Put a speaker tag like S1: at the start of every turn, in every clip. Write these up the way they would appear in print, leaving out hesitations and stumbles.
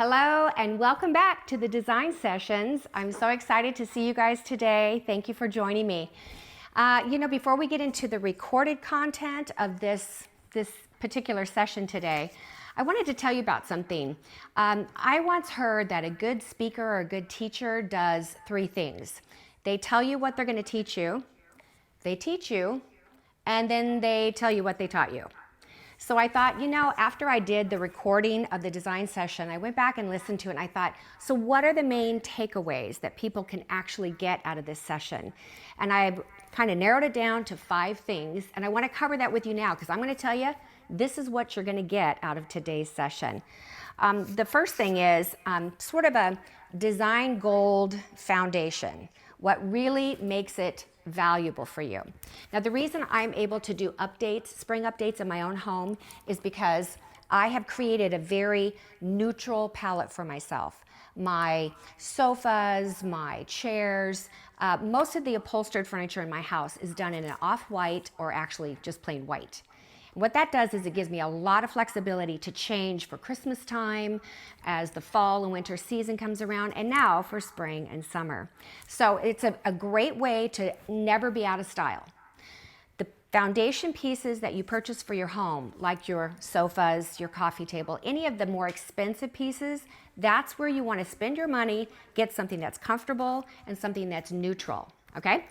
S1: Hello and welcome back to the design sessions. I'm so excited to see you guys today. Thank you for joining me. Before we get into the recorded content of this particular session today, I wanted to tell you about something. I once heard that a good speaker or a good teacher does three things. They tell you what they're going to teach you, they teach you, and then they tell you what they taught you. So I thought, after I did the recording of the design session, I went back and listened to it and I thought, so what are the main takeaways that people can actually get out of this session? And I've kind of narrowed it down to 5 things, and I want to cover that with you now because I'm going to tell you, this is what you're going to get out of today's session. The first thing is sort of a design gold foundation, what really makes it valuable for you. Now, the reason I'm able to do spring updates in my own home is because I have created a very neutral palette for myself. My sofas, my chairs, most of the upholstered furniture in my house is done in an off-white or actually just plain white. What that does is it gives me a lot of flexibility to change for Christmas time, as the fall and winter season comes around, and now for spring and summer. So it's a great way to never be out of style. The foundation pieces that you purchase for your home, like your sofas, your coffee table, any of the more expensive pieces, that's where you want to spend your money, get something that's comfortable and something that's neutral. Okay?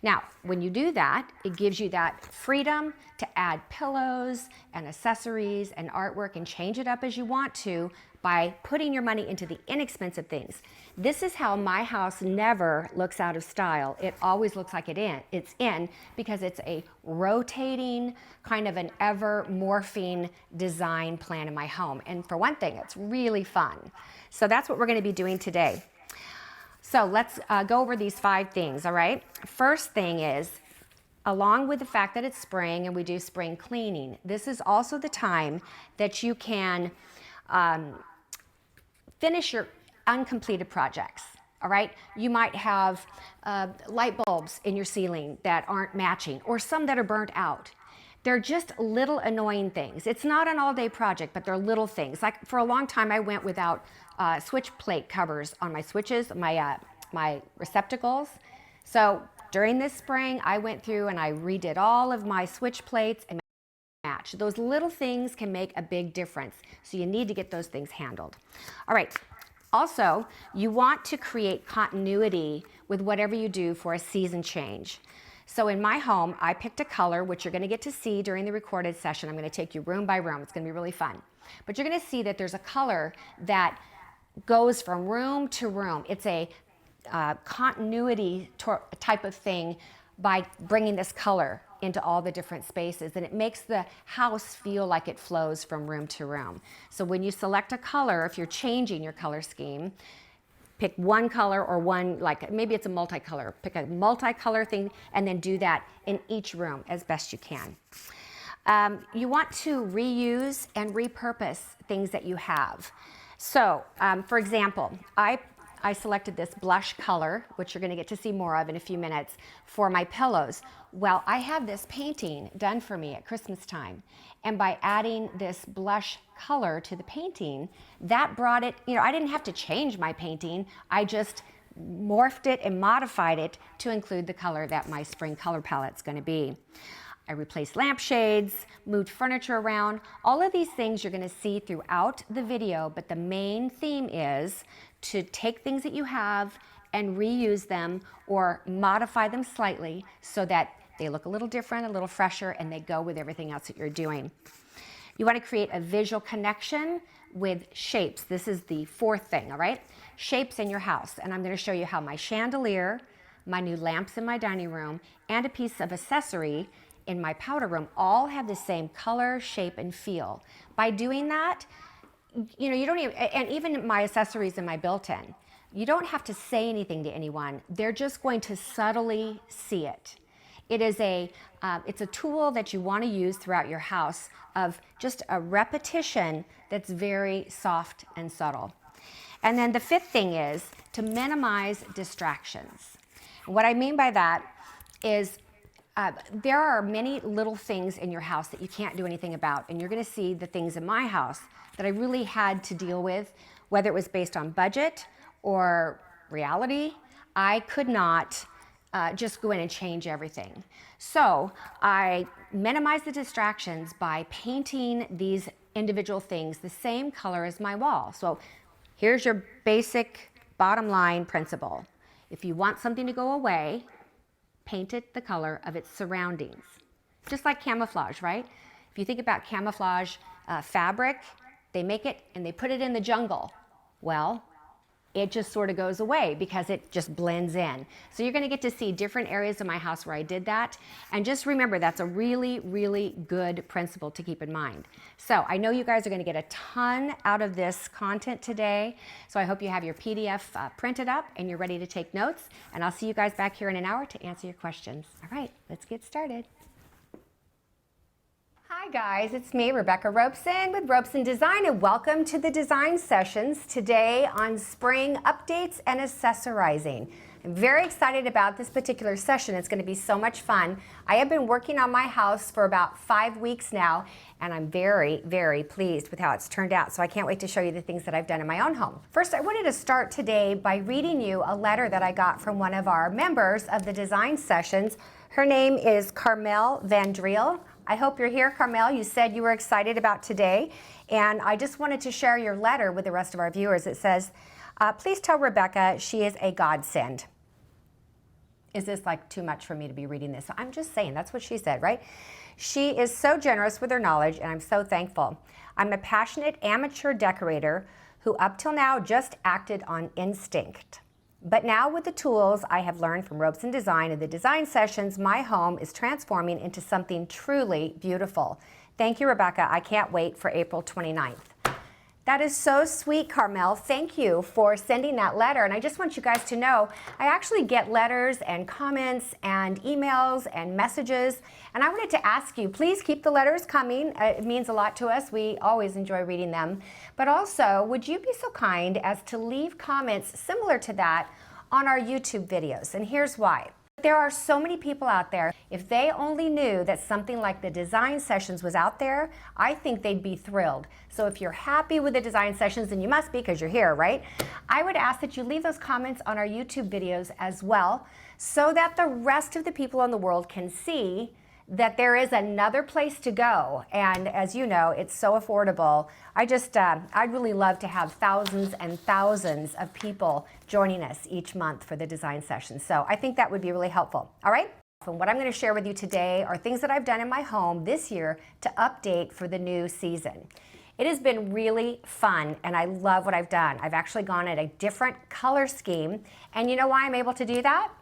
S1: Now, when you do that, it gives you that freedom to add pillows and accessories and artwork and change it up as you want to by putting your money into the inexpensive things. This is how my house never looks out of style. It always looks like it's in because it's a rotating, kind of an ever morphing design plan in my home. And for one thing, it's really fun. So that's what we're going to be doing today. So let's go over these 5 things, all right? First thing is, along with the fact that it's spring and we do spring cleaning, this is also the time that you can finish your uncompleted projects, all right? You might have light bulbs in your ceiling that aren't matching or some that are burnt out. They're just little annoying things. It's not an all-day project, but they're little things. Like for a long time, I went without switch plate covers on my switches, my receptacles. So during this spring, I went through and I redid all of my switch plates and match. Those little things can make a big difference. So you need to get those things handled. All right. Also, you want to create continuity with whatever you do for a season change. So in my home, I picked a color, which you're going to get to see during the recorded session. I'm going to take you room by room. It's going to be really fun. But you're going to see that there's a color that goes from room to room. It's a continuity type of thing by bringing this color into all the different spaces, and it makes the house feel like it flows from room to room. So when you select a color, if you're changing your color scheme, pick one color or one, like maybe it's a multicolor. Pick a multicolor thing and then do that in each room as best you can. You want to reuse and repurpose things that you have. So, for example, I selected this blush color, which you're going to get to see more of in a few minutes, for my pillows. Well, I have this painting done for me at Christmas time, and by adding this blush color to the painting, that brought it, I didn't have to change my painting. I just morphed it and modified it to include the color that my spring color palette's going to be. I replaced lampshades, moved furniture around. All of these things you're going to see throughout the video, but the main theme is to take things that you have and reuse them or modify them slightly so that they look a little different, a little fresher, and they go with everything else that you're doing. You want to create a visual connection with shapes. This is the 4th thing, all right? Shapes in your house. And I'm going to show you how my chandelier, my new lamps in my dining room, and a piece of accessory in my powder room all have the same color, shape, and feel. By doing that, you don't even, and even my accessories in my built-in, you don't have to say anything to anyone. They're just going to subtly see it. It's a tool that you want to use throughout your house of just a repetition that's very soft and subtle. And then the 5th thing is to minimize distractions. What I mean by that is there are many little things in your house that you can't do anything about, and you're going to see the things in my house that I really had to deal with whether it was based on budget or reality, I could not just go in and change everything. So I minimized the distractions by painting these individual things the same color as my wall. So here's your basic bottom line principle. If you want something to go away, paint it the color of its surroundings. Just like camouflage, right? If you think about camouflage fabric, they make it and they put it in the jungle. Well, it just sort of goes away because it just blends in. So you're going to get to see different areas of my house where I did that. And just remember, that's a really, really good principle to keep in mind. So I know you guys are going to get a ton out of this content today. So I hope you have your PDF printed up and you're ready to take notes. And I'll see you guys back here in an hour to answer your questions. All right, let's get started. Hi guys, it's me, Rebecca Robeson with Robeson Design, and welcome to the design sessions today on spring updates and accessorizing. I'm very excited about this particular session. It's going to be so much fun. I have been working on my house for about 5 weeks now, and I'm very, very pleased with how it's turned out. So I can't wait to show you the things that I've done in my own home. First, I wanted to start today by reading you a letter that I got from one of our members of the design sessions. Her name is Carmel Vandriel. I hope you're here, Carmel. You said you were excited about today, and I just wanted to share your letter with the rest of our viewers. It says, please tell Rebecca she is a godsend. Is this like too much for me to be reading this? I'm just saying, that's what she said, right? She is so generous with her knowledge, and I'm so thankful. I'm a passionate amateur decorator who up till now just acted on instinct. But now with the tools I have learned from Robeson Design and the design sessions, my home is transforming into something truly beautiful. Thank you, Rebecca. I can't wait for April 29th. That is so sweet, Carmel. Thank you for sending that letter. And I just want you guys to know, I actually get letters and comments and emails and messages. And I wanted to ask you, please keep the letters coming. It means a lot to us. We always enjoy reading them. But also, would you be so kind as to leave comments similar to that on our YouTube videos? And here's why. There are so many people out there, if they only knew that something like the design sessions was out there, I think they'd be thrilled. So if you're happy with the design sessions, and you must be because you're here, right? I would ask that you leave those comments on our YouTube videos as well, so that the rest of the people in the world can see that there is another place to go. And as you know, it's so affordable. I'd really love to have thousands and thousands of people joining us each month for the design session. So I think that would be really helpful. All right? And what I'm going to share with you today are things that I've done in my home this year to update for the new season. It has been really fun, and I love what I've done. I've actually gone at a different color scheme. And you know why I'm able to do that?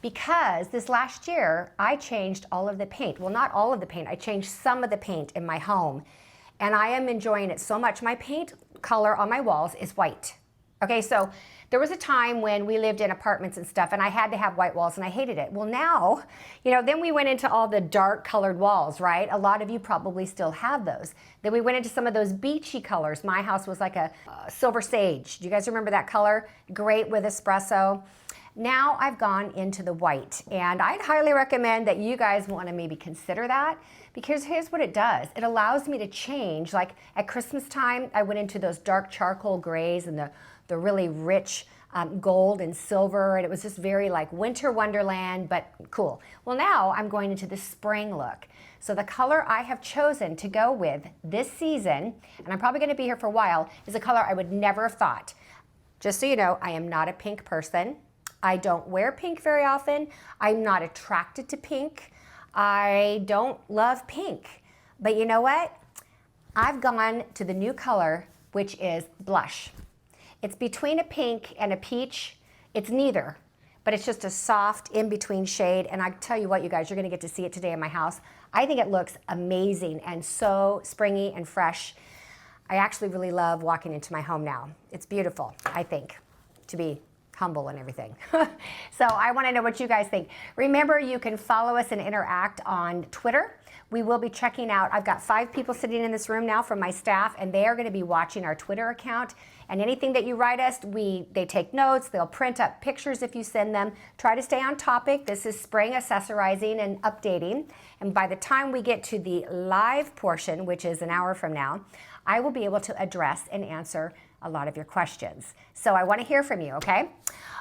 S1: Because this last year, I changed all of the paint. Well, not all of the paint. I changed some of the paint in my home, and I am enjoying it so much. My paint color on my walls is white. Okay, so there was a time when we lived in apartments and stuff, and I had to have white walls, and I hated it. Well, now, then we went into all the dark colored walls, right? A lot of you probably still have those. Then we went into some of those beachy colors. My house was like a silver sage. Do you guys remember that color? Great with espresso. Now I've gone into the white, and I'd highly recommend that you guys want to maybe consider that, because here's what it does. It allows me to change. Like at Christmas time, I went into those dark charcoal grays and the really rich gold and silver, and it was just very like winter wonderland, but cool. Well, now I'm going into the spring look. So the color I have chosen to go with this season, and I'm probably going to be here for a while, is a color I would never have thought. Just so you know, I am not a pink person. I don't wear pink very often. I'm not attracted to pink. I don't love pink. But you know what? I've gone to the new color, which is blush. It's between a pink and a peach. It's neither, but it's just a soft in-between shade. And I tell you what, you guys, you're gonna get to see it today in my house. I think it looks amazing and so springy and fresh. I actually really love walking into my home now. It's beautiful, I think, to be humble and everything. So I want to know what you guys think. Remember, you can follow us and interact on Twitter. We will be checking out, I've got 5 people sitting in this room now from my staff, and they are going to be watching our Twitter account. And anything that you write us, they take notes, they'll print up pictures if you send them. Try to stay on topic. This is spring accessorizing and updating. And by the time we get to the live portion, which is an hour from now, I will be able to address and answer a lot of your questions. So I want to hear from you, okay?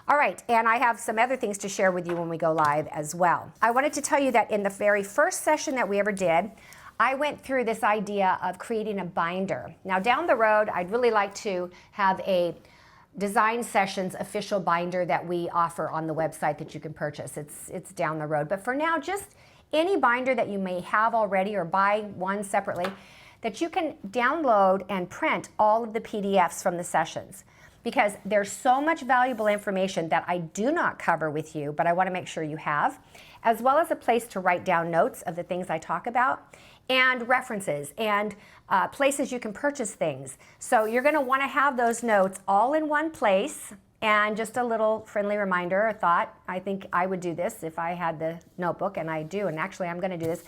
S1: All right, and I have some other things to share with you when we go live as well. I wanted to tell you that in the very first session that we ever did, I went through this idea of creating a binder. Now down the road, I'd really like to have a Design Sessions official binder that we offer on the website that you can purchase. It's down the road. But for now, just any binder that you may have already or buy one separately that you can download and print all of the PDFs from the sessions, because there's so much valuable information that I do not cover with you, but I want to make sure you have, as well as a place to write down notes of the things I talk about, and references, and places you can purchase things. So you're going to want to have those notes all in one place. And just a little friendly reminder, a thought, I think I would do this if I had the notebook, and I do, and actually I'm going to do this.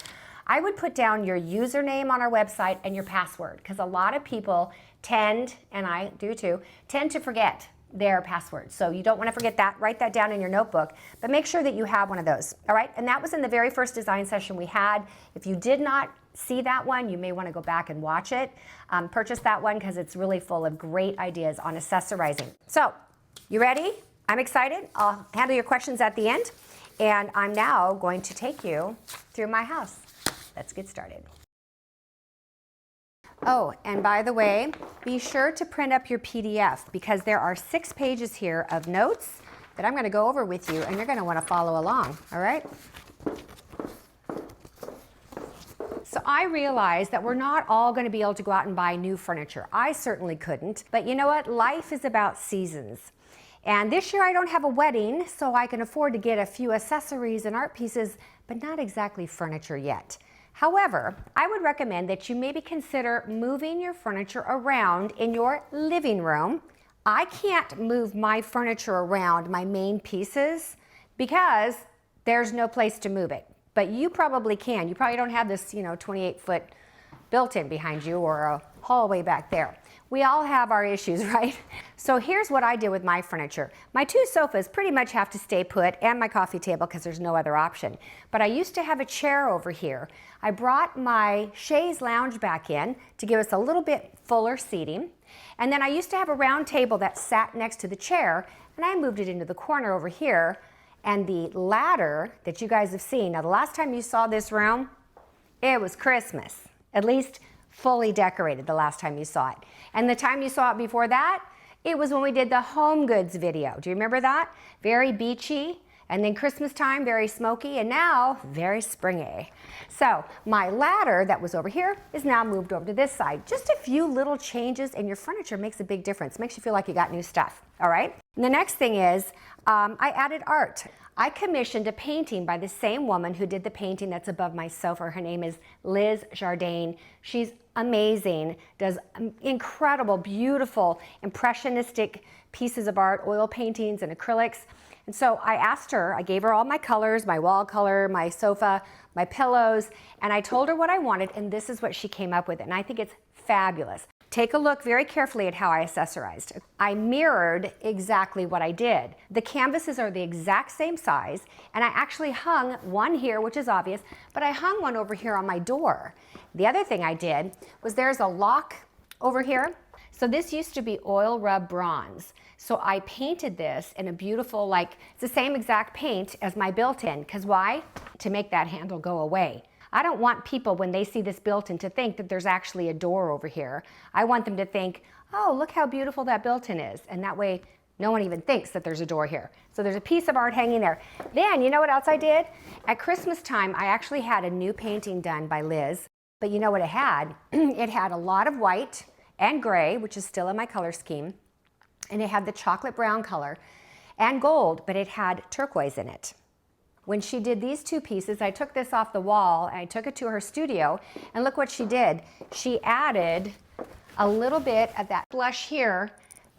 S1: I would put down your username on our website and your password, because a lot of people tend, and I do too, tend to forget their password. So you don't want to forget that. Write that down in your notebook, but make sure that you have one of those. All right, and that was in the very first design session we had. If you did not see that one, you may want to go back and watch it. Purchase that one because it's really full of great ideas on accessorizing. So, you ready? I'm excited. I'll handle your questions at the end, and I'm now going to take you through my house. Let's get started. Oh, and by the way, be sure to print up your PDF, because there are 6 pages here of notes that I'm going to go over with you, and you're going to want to follow along, all right? So I realize that we're not all going to be able to go out and buy new furniture. I certainly couldn't, but you know what? Life is about seasons. And this year I don't have a wedding, so I can afford to get a few accessories and art pieces, but not exactly furniture yet. However, I would recommend that you maybe consider moving your furniture around in your living room. I can't move my furniture around, my main pieces, because there's no place to move it. But you probably can. You probably don't have this, 28-foot built-in behind you or a hallway back there. We all have our issues, right? So here's what I did with my furniture. My 2 sofas pretty much have to stay put, and my coffee table, because there's no other option. But I used to have a chair over here. I brought my chaise lounge back in to give us a little bit fuller seating. And then I used to have a round table that sat next to the chair, and I moved it into the corner over here. And the ladder that you guys have seen, now the last time you saw this room, it was Christmas, at least fully decorated the last time you saw it. And the time you saw it before that, it was when we did the home goods video. Do you remember that? Very beachy, and then Christmas time, very smoky, and now very springy. So my ladder that was over here is now moved over to this side. Just a few little changes in your furniture makes a big difference. Makes you feel like you got new stuff, all right? And the next thing is, I added art. I commissioned a painting by the same woman who did the painting that's above my sofa. Her name is Liz Jardine. She's amazing, does incredible, beautiful, impressionistic pieces of art, oil paintings and acrylics. And so I asked her, I gave her all my colors, my wall color, my sofa, my pillows, and I told her what I wanted, and this is what she came up with, and I think it's fabulous. Take a look very carefully at how I accessorized. I mirrored exactly what I did. The canvases are the exact same size, and I actually hung one here, which is obvious, but I hung one over here on my door. The other thing I did was there's a lock over here. So this used to be oil rub bronze. So I painted this in a beautiful, it's the same exact paint as my built-in. Because why? To make that handle go away. I don't want people, when they see this built-in, to think that there's actually a door over here. I want them to think, oh, look how beautiful that built-in is. And that way, no one even thinks that there's a door here. So there's a piece of art hanging there. Then, you know what else I did? At Christmas time, I actually had a new painting done by Liz. But you know what it had? It had a lot of white and gray, which is still in my color scheme. And it had the chocolate brown color and gold, but it had turquoise in it. When she did these 2 pieces, I took this off the wall and I took it to her studio, and look what she did. She added a little bit of that blush here,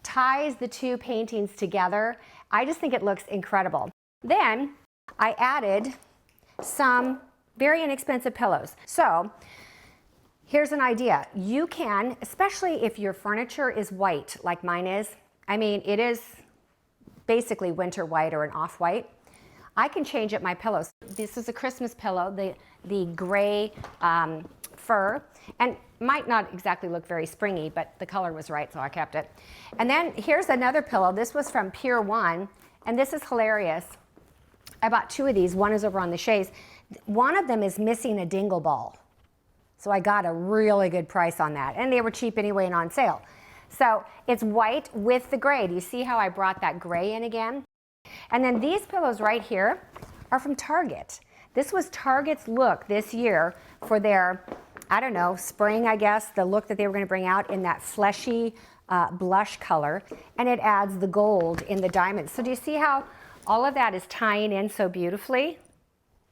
S1: ties the 2 paintings together. I just think it looks incredible. Then I added some very inexpensive pillows. So here's an idea. You can, especially if your furniture is white like mine is, I mean, it is basically winter white or an off-white. I can change up my pillows. This is a Christmas pillow, the gray fur. And Might not exactly look very springy, but the color was right, so I kept it. And then here's another pillow. This was from Pier 1, and this is hilarious. I bought 2 of these. One is over on the chaise. One of them is missing a dingle ball. So I got a really good price on that. And they were cheap anyway and on sale. So it's white with the gray. Do you see how I brought that gray in again? And then these pillows right here are from Target. This was Target's look this year for their, I don't know, spring, I guess, the look that they were going to bring out in that fleshy blush color. And it adds the gold in the diamonds. So do you see how all of that is tying in so beautifully?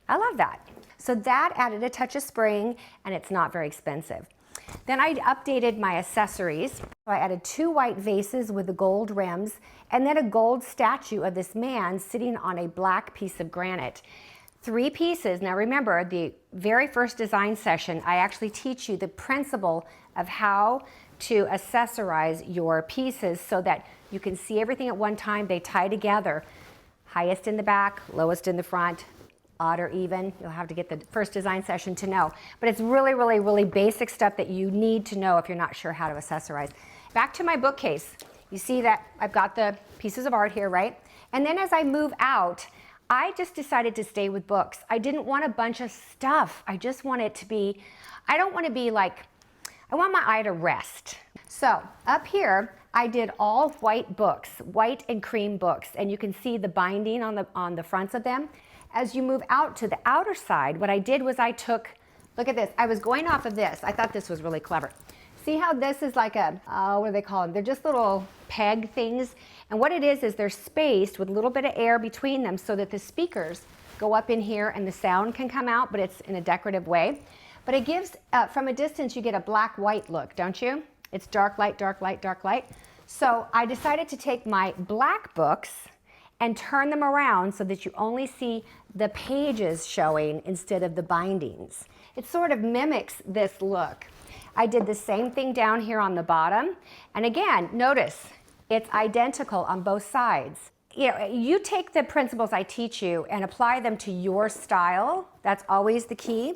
S1: I love that. So that added a touch of spring, and it's not very expensive. Then I updated my accessories. So I added 2 white vases with the gold rims, and then a gold statue of this man sitting on a black piece of granite. 3 pieces. Now remember, the very first design session, I actually teach you the principle of how to accessorize your pieces so that you can see everything at one time. They tie together. Highest in the back, lowest in the front, odd or even. You'll have to get the first design session to know. But it's really, really, really basic stuff that you need to know if you're not sure how to accessorize. Back to my bookcase. You see that I've got the pieces of art here, right? And then as I move out, I just decided to stay with books. I didn't want a bunch of stuff. I just want it to be, I don't want to be like, I want my eye to rest. So up here, I did all white books, white and cream books, and you can see the binding on the fronts of them. As you move out to the outer side, what I did was I took, look at this, I was going off of this. I thought this was really clever. See how this is like a, what do they call them? They're just little peg things. And what it is they're spaced with a little bit of air between them so that the speakers go up in here and the sound can come out, but it's in a decorative way. But it gives, from a distance, you get a black-white look, don't you? It's dark light, dark light, dark light. So I decided to take my black books and turn them around so that you only see the pages showing instead of the bindings. It sort of mimics this look. I did the same thing down here on the bottom. And again, notice it's identical on both sides. You know, you take the principles I teach you and apply them to your style. That's always the key.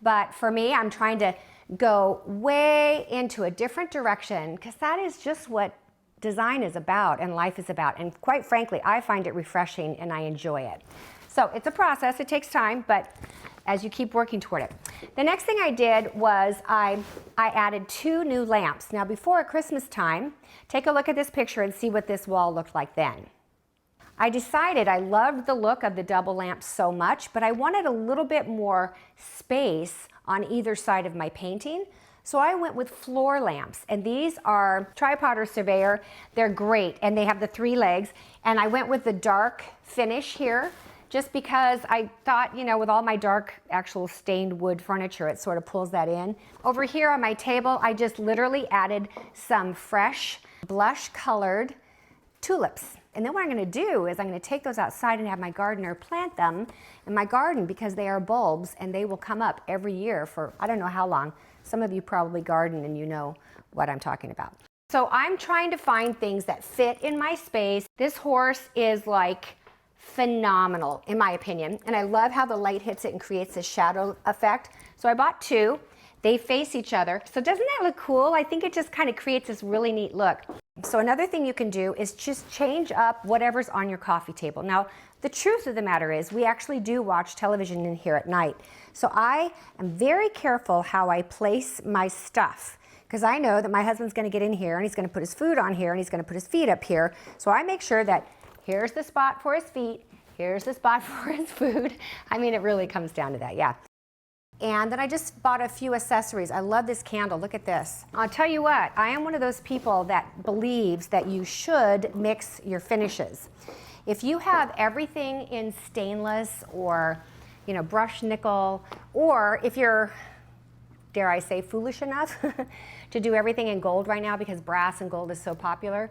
S1: But for me, I'm trying to go way into a different direction because that is just what design is about and life is about. And quite frankly, I find it refreshing and I enjoy it. So it's a process, it takes time, but as you keep working toward it. The next thing I did was I added 2 new lamps. Now before Christmas time, take a look at this picture and see what this wall looked like then. I decided I loved the look of the double lamps so much, but I wanted a little bit more space on either side of my painting. So I went with floor lamps, and these are Tripod or Surveyor. They're great, and they have the 3 legs, and I went with the dark finish here just because I thought, you know, with all my dark actual stained wood furniture, it sort of pulls that in. Over here on my table, I just literally added some fresh blush colored tulips. And then what I'm going to do is I'm going to take those outside and have my gardener plant them in my garden because they are bulbs and they will come up every year for I don't know how long. Some of you probably garden and you know what I'm talking about. So I'm trying to find things that fit in my space. This horse is like phenomenal in my opinion. And I love how the light hits it and creates a shadow effect. So I bought 2. They face each other. So doesn't that look cool? I think it just kind of creates this really neat look. So another thing you can do is just change up whatever's on your coffee table. Now, the truth of the matter is we actually do watch television in here at night. So I am very careful how I place my stuff because I know that my husband's going to get in here and he's going to put his food on here and he's going to put his feet up here. So I make sure that here's the spot for his feet, here's the spot for his food. I mean, it really comes down to that, yeah. And then I just bought a few accessories. I love this candle. Look at this. I'll tell you what, I am one of those people that believes that you should mix your finishes. If you have everything in stainless or, you know, brushed nickel, or if you're, dare I say, foolish enough to do everything in gold right now because brass and gold is so popular,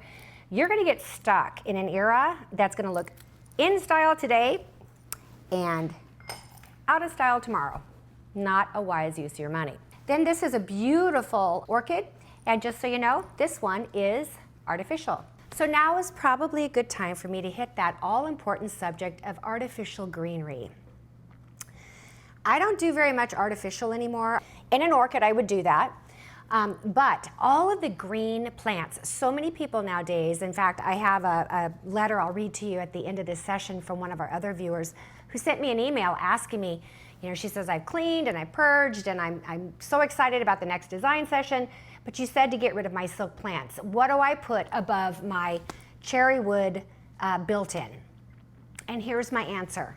S1: you're going to get stuck in an era that's going to look in style today and out of style tomorrow. Not a wise use of your money. Then this is a beautiful orchid, and just so you know, this one is artificial. So now is probably a good time for me to hit that all-important subject of artificial greenery. I don't do very much artificial anymore. In an orchid, I would do that. But all of the green plants, so many people nowadays, in fact, I have a letter I'll read to you at the end of this session from one of our other viewers who sent me an email asking me, you know, she says, I've cleaned and I purged and I'm so excited about the next design session, but you said to get rid of my silk plants. What do I put above my cherry wood built-in? And here's my answer.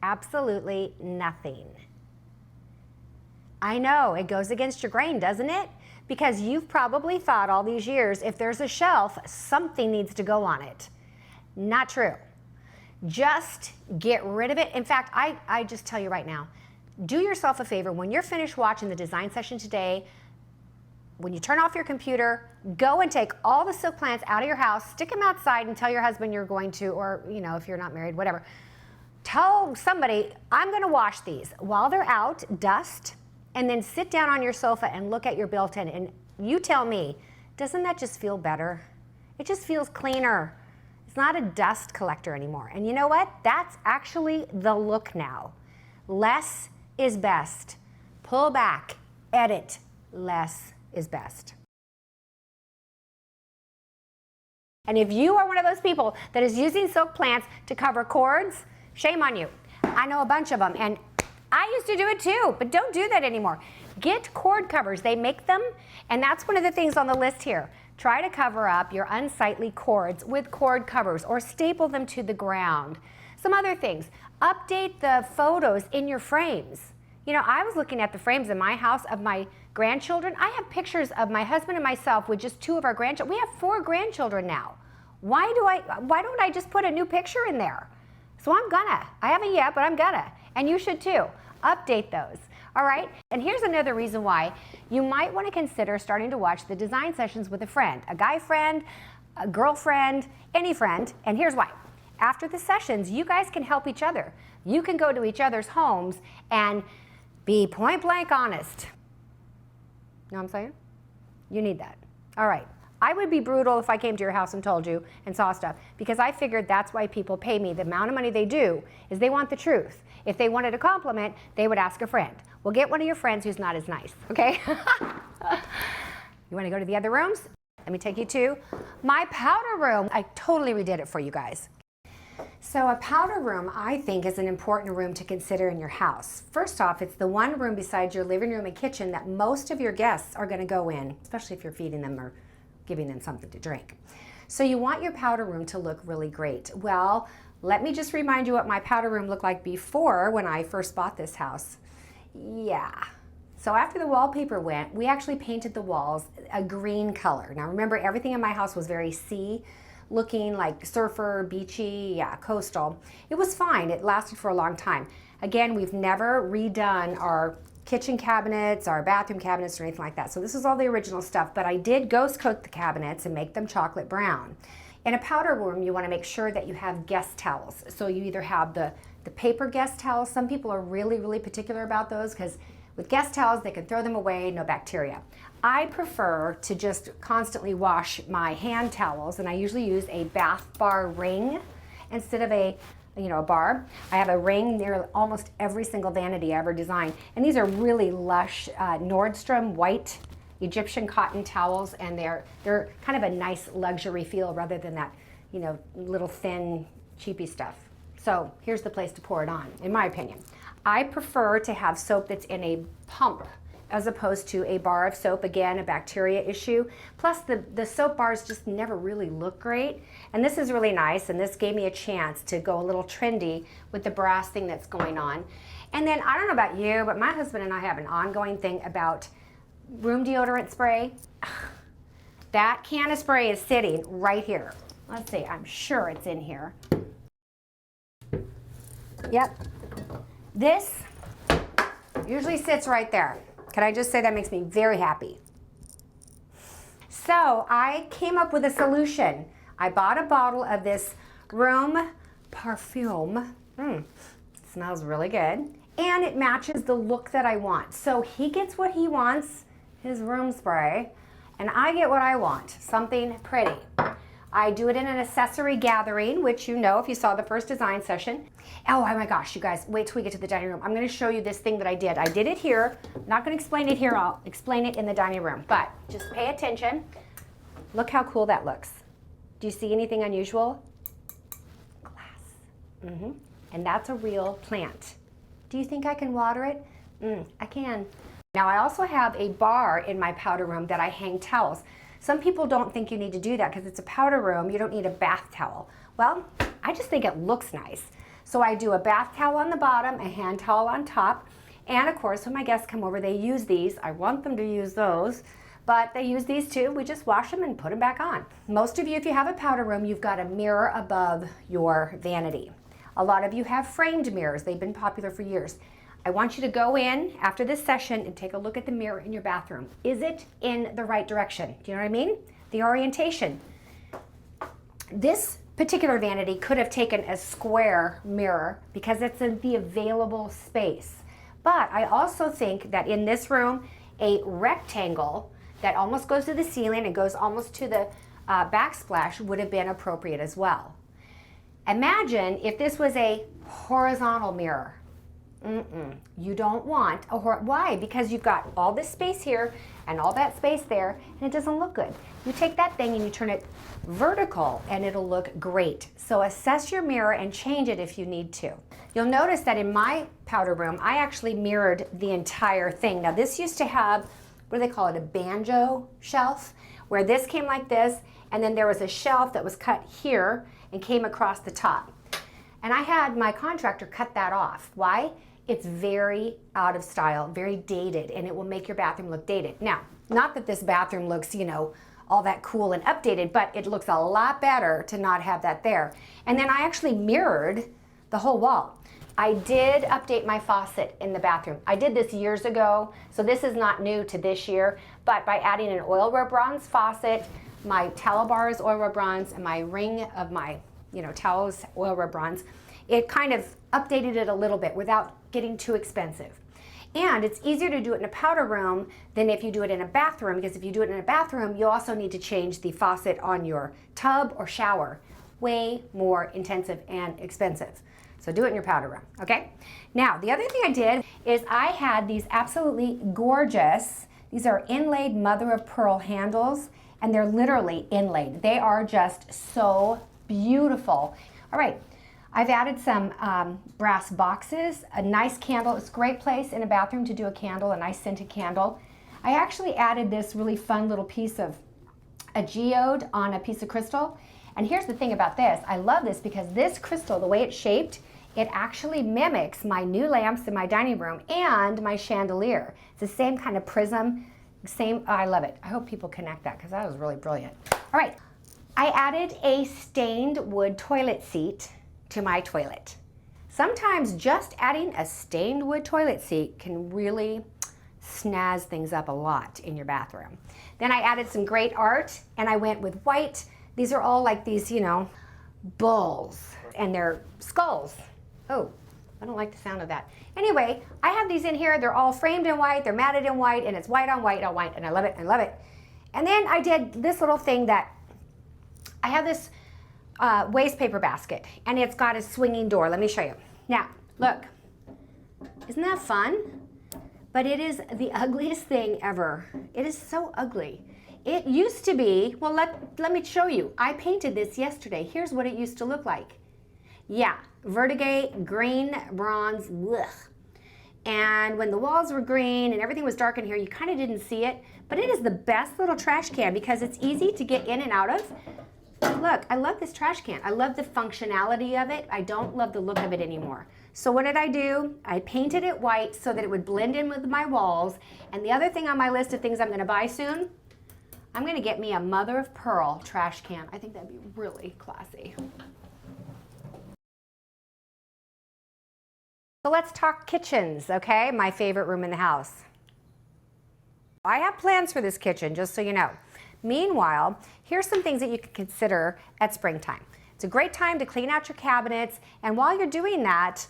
S1: Absolutely nothing. I know, it goes against your grain, doesn't it? Because you've probably thought all these years, if there's a shelf, something needs to go on it. Not true. Just get rid of it. In fact, I just tell you right now, do yourself a favor. When you're finished watching the design session today, when you turn off your computer, go and take all the silk plants out of your house, stick them outside and tell your husband you're going to, or you know, if you're not married, whatever. Tell somebody, I'm gonna wash these. While they're out, dust, and then sit down on your sofa and look at your built-in, and you tell me, doesn't that just feel better? It just feels cleaner. It's not a dust collector anymore. And you know what? That's actually the look now. Less is best. Pull back, edit, less is best. And if you are one of those people that is using silk plants to cover cords, shame on you. I know a bunch of them, and I used to do it too, but don't do that anymore. Get cord covers. They make them, and that's one of the things on the list here. Try to cover up your unsightly cords with cord covers or staple them to the ground. Some other things. Update the photos in your frames. You know, I was looking at the frames in my house of my grandchildren. I have pictures of my husband and myself with just 2 of our grandchildren. We have 4 grandchildren now. Why don't I just put a new picture in there? So I'm gonna. I haven't yet, but I'm gonna. And you should too. Update those. All right? And here's another reason why you might want to consider starting to watch the design sessions with a friend, a guy friend, a girlfriend, any friend. And here's why. After the sessions, you guys can help each other. You can go to each other's homes and be point blank honest. You know what I'm saying? You need that. All right. I would be brutal if I came to your house and told you and saw stuff, because I figured that's why people pay me. The amount of money they do is they want the truth. If they wanted a compliment, they would ask a friend. Well, get one of your friends who's not as nice, okay? You want to go to the other rooms? Let me take you to my powder room. I totally redid it for you guys. So a powder room, I think, is an important room to consider in your house. First off, it's the one room besides your living room and kitchen that most of your guests are going to go in, especially if you're feeding them or giving them something to drink. So you want your powder room to look really great. Well, let me just remind you what my powder room looked like before when I first bought this house. Yeah. So after the wallpaper went, we actually painted the walls a green color. Now remember, everything in my house was very sea looking, like surfer, beachy, yeah, coastal. It was fine. It lasted for a long time. Again, we've never redone our kitchen cabinets, our bathroom cabinets, or anything like that. So this is all the original stuff, but I did ghost coat the cabinets and make them chocolate brown. In a powder room, you want to make sure that you have guest towels. So you either have the paper guest towels. Some people are really, really particular about those because with guest towels, they can throw them away, no bacteria. I prefer to just constantly wash my hand towels, and I usually use a bath bar ring instead of a bar. I have a ring near almost every single vanity I ever designed, and these are really lush Nordstrom white Egyptian cotton towels, and they're kind of a nice luxury feel rather than that, little thin cheapy stuff. So here's the place to pour it on, in my opinion. I prefer to have soap that's in a pump as opposed to a bar of soap. Again, a bacteria issue. Plus the soap bars just never really look great. And this is really nice, and this gave me a chance to go a little trendy with the brass thing that's going on. And then, I don't know about you, but my husband and I have an ongoing thing about room deodorant spray. That can of spray is sitting right here. Let's see, I'm sure it's in here. Yep. This usually sits right there. Can I just say that makes me very happy? So I came up with a solution. I bought a bottle of this room perfume. It smells really good. And it matches the look that I want. So he gets what he wants, his room spray, and I get what I want, something pretty. I do it in an accessory gathering, which you know if you saw the first design session. Oh my gosh, you guys, wait till we get to the dining room. I'm gonna show you this thing that I did. I did it here. I'm not gonna explain it here, I'll explain it in the dining room, but just pay attention. Look how cool that looks. Do you see anything unusual? Glass. And that's a real plant. Do you think I can water it? I can. Now I also have a bar in my powder room that I hang towels. Some people don't think you need to do that because it's a powder room, you don't need a bath towel. Well, I just think it looks nice. So I do a bath towel on the bottom, a hand towel on top, and of course when my guests come over they use these. I want them to use those, but they use these too. We just wash them and put them back on. Most of you, if you have a powder room, you've got a mirror above your vanity. A lot of you have framed mirrors. They've been popular for years. I want you to go in after this session and take a look at the mirror in your bathroom. Is it in the right direction? Do you know what I mean? The orientation. This particular vanity could have taken a square mirror because it's in the available space. But I also think that in this room, a rectangle that almost goes to the ceiling and goes almost to the backsplash would have been appropriate as well. Imagine if this was a horizontal mirror. You don't want a why? Because you've got all this space here and all that space there, and it doesn't look good. You take that thing and you turn it vertical and it'll look great. So assess your mirror and change it if you need to. You'll notice that in my powder room, I actually mirrored the entire thing. Now this used to have, what do they call it, a banjo shelf, where this came like this, and then there was a shelf that was cut here and came across the top. And I had my contractor cut that off. Why? It's very out of style, very dated, and it will make your bathroom look dated. Now, not that this bathroom looks, you know, all that cool and updated, but it looks a lot better to not have that there. And then I actually mirrored the whole wall. I did update my faucet in the bathroom. I did this years ago, so this is not new to this year, but by adding an oil rub bronze faucet, my towel bars oil rub bronze, and my ring of my towels oil rub bronze, it kind of updated it a little bit without getting too expensive. And it's easier to do it in a powder room than if you do it in a bathroom, because if you do it in a bathroom, you also need to change the faucet on your tub or shower. Way more intensive and expensive. So do it in your powder room, okay? Now, the other thing I did is I had these absolutely gorgeous, these are inlaid mother of pearl handles, and they're literally inlaid. They are just so beautiful. All right, I've added some brass boxes, a nice candle. It's a great place in a bathroom to do a candle, a nice scented candle. I actually added this really fun little piece of a geode on a piece of crystal. And here's the thing about this. I love this because this crystal, the way it's shaped, it actually mimics my new lamps in my dining room and my chandelier. It's the same kind of prism, same, I love it. I hope people connect that because that was really brilliant. All right, I added a stained wood toilet seat to my toilet. Sometimes just adding a stained wood toilet seat can really snazz things up a lot in your bathroom. Then I added some great art and I went with white. These are all like these, bulls and their skulls. Oh, I don't like the sound of that. Anyway, I have these in here. They're all framed in white. They're matted in white, and it's white on white on white, and I love it. I love it. And then I did this little thing that I have this waste paper basket, and it's got a swinging door. Let me show you. Now, look. Isn't that fun? But it is the ugliest thing ever. It is so ugly. It used to be, well, let me show you. I painted this yesterday. Here's what it used to look like. Yeah, verdigris, green, bronze, ugh. And when the walls were green and everything was dark in here, you kind of didn't see it. But it is the best little trash can because it's easy to get in and out of. Look, I love this trash can. I love the functionality of it. I don't love the look of it anymore. So what did I do? I painted it white so that it would blend in with my walls. And the other thing on my list of things I'm going to buy soon, I'm going to get me a mother of pearl trash can. I think that'd be really classy. So let's talk kitchens, okay? My favorite room in the house. I have plans for this kitchen, just so you know. Meanwhile, here's some things that you can consider at springtime. It's a great time to clean out your cabinets, and while you're doing that,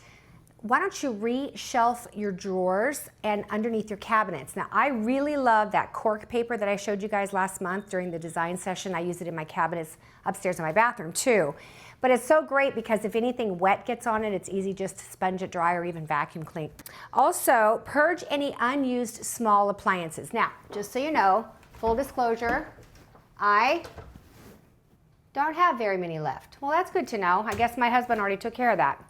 S1: why don't you re-shelf your drawers and underneath your cabinets? Now, I really love that cork paper that I showed you guys last month during the design session. I use it in my cabinets upstairs in my bathroom too. But it's so great because if anything wet gets on it, it's easy just to sponge it dry or even vacuum clean. Also, purge any unused small appliances. Now, just so you know, full disclosure, I don't have very many left. Well, that's good to know. I guess my husband already took care of that.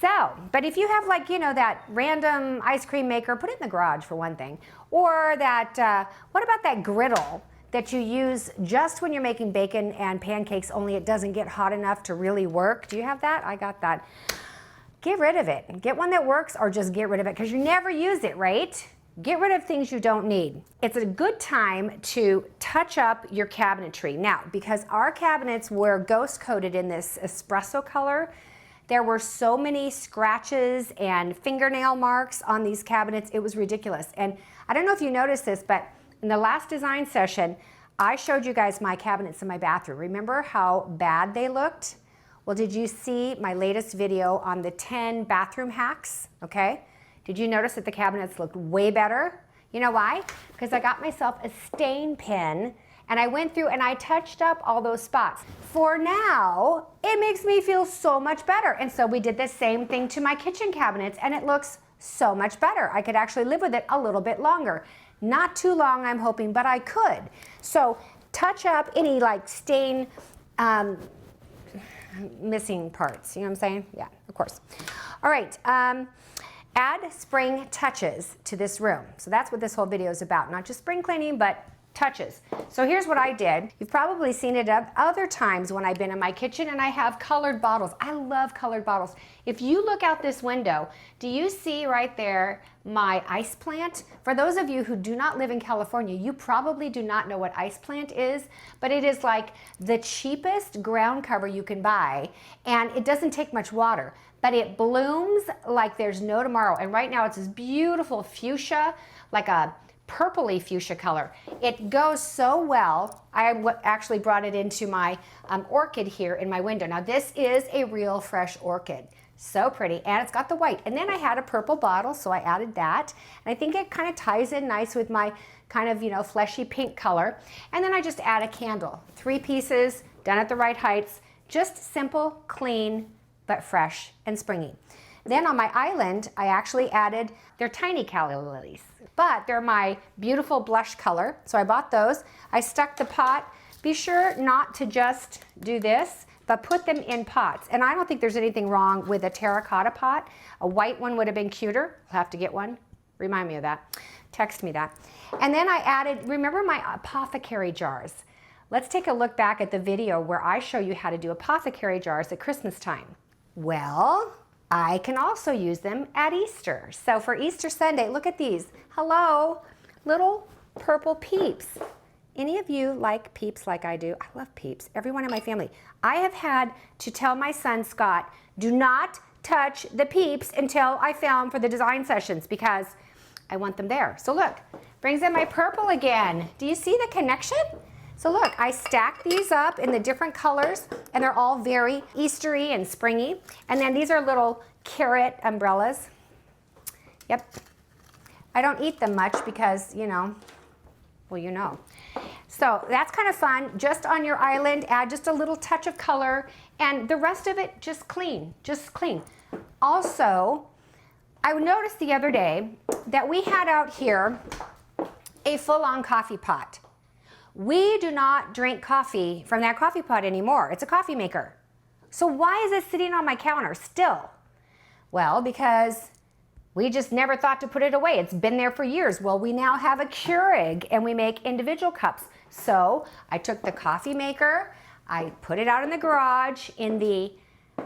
S1: So, but if you have like, you know, that random ice cream maker, put it in the garage for one thing. Or that, what about that griddle that you use just when you're making bacon and pancakes, only it doesn't get hot enough to really work? Do you have that? I got that. Get rid of it. Get one that works or just get rid of it because you never use it, right? Get rid of things you don't need. It's a good time to touch up your cabinetry. Now, because our cabinets were ghost coated in this espresso color, there were so many scratches and fingernail marks on these cabinets, it was ridiculous. And I don't know if you noticed this, but in the last design session, I showed you guys my cabinets in my bathroom. Remember how bad they looked? Well, did you see my latest video on the 10 bathroom hacks? Okay. Did you notice that the cabinets looked way better? You know why? Because I got myself a stain pen and I went through and I touched up all those spots. For now, it makes me feel so much better. And so we did the same thing to my kitchen cabinets and it looks so much better. I could actually live with it a little bit longer. Not too long, I'm hoping, but I could. So touch up any like stain missing parts. You know what I'm saying? Yeah, of course. All right. Add spring touches to this room. So that's what this whole video is about. Not just spring cleaning, but touches. So here's what I did. You've probably seen it other times when I've been in my kitchen and I have colored bottles. I love colored bottles. If you look out this window, do you see right there my ice plant? For those of you who do not live in California, you probably do not know what ice plant is, but it is like the cheapest ground cover you can buy and it doesn't take much water, but it blooms like there's no tomorrow. And right now it's this beautiful fuchsia, like a purpley fuchsia color. It goes so well. I actually brought it into my orchid here in my window. Now this is a real fresh orchid. So pretty, and it's got the white. And then I had a purple bottle, so I added that. And I think it kind of ties in nice with my kind of, you know, fleshy pink color. And then I just add a candle. 3 pieces, done at the right heights. Just simple, clean, but fresh and springy. Then on my island, I actually added, they're tiny calla lilies, but they're my beautiful blush color. So I bought those. I stuck the pot. Be sure not to just do this, but put them in pots. And I don't think there's anything wrong with a terracotta pot. A white one would have been cuter. I'll have to get one. Remind me of that. Text me that. And then I added, remember my apothecary jars? Let's take a look back at the video where I show you how to do apothecary jars at Christmas time. Well, I can also use them at Easter. So for Easter Sunday, look at these. Hello, little purple peeps. Any of you like peeps like I do? I love peeps, everyone in my family. I have had to tell my son, Scott, do not touch the peeps until I film for the design sessions because I want them there. So look, brings in my purple again. Do you see the connection? So look, I stacked these up in the different colors and they're all very Eastery and springy. And then these are little carrot umbrellas. Yep. I don't eat them much because, you know, well, you know. So that's kind of fun. Just on your island, add just a little touch of color and the rest of it just clean, just clean. Also, I noticed the other day that we had out here a full-on coffee pot. We do not drink coffee from that coffee pot anymore. It's a coffee maker. So why is it sitting on my counter still? Well, because we just never thought to put it away. It's been there for years. Well, we now have a Keurig and we make individual cups. So I took the coffee maker, I put it out in the garage in the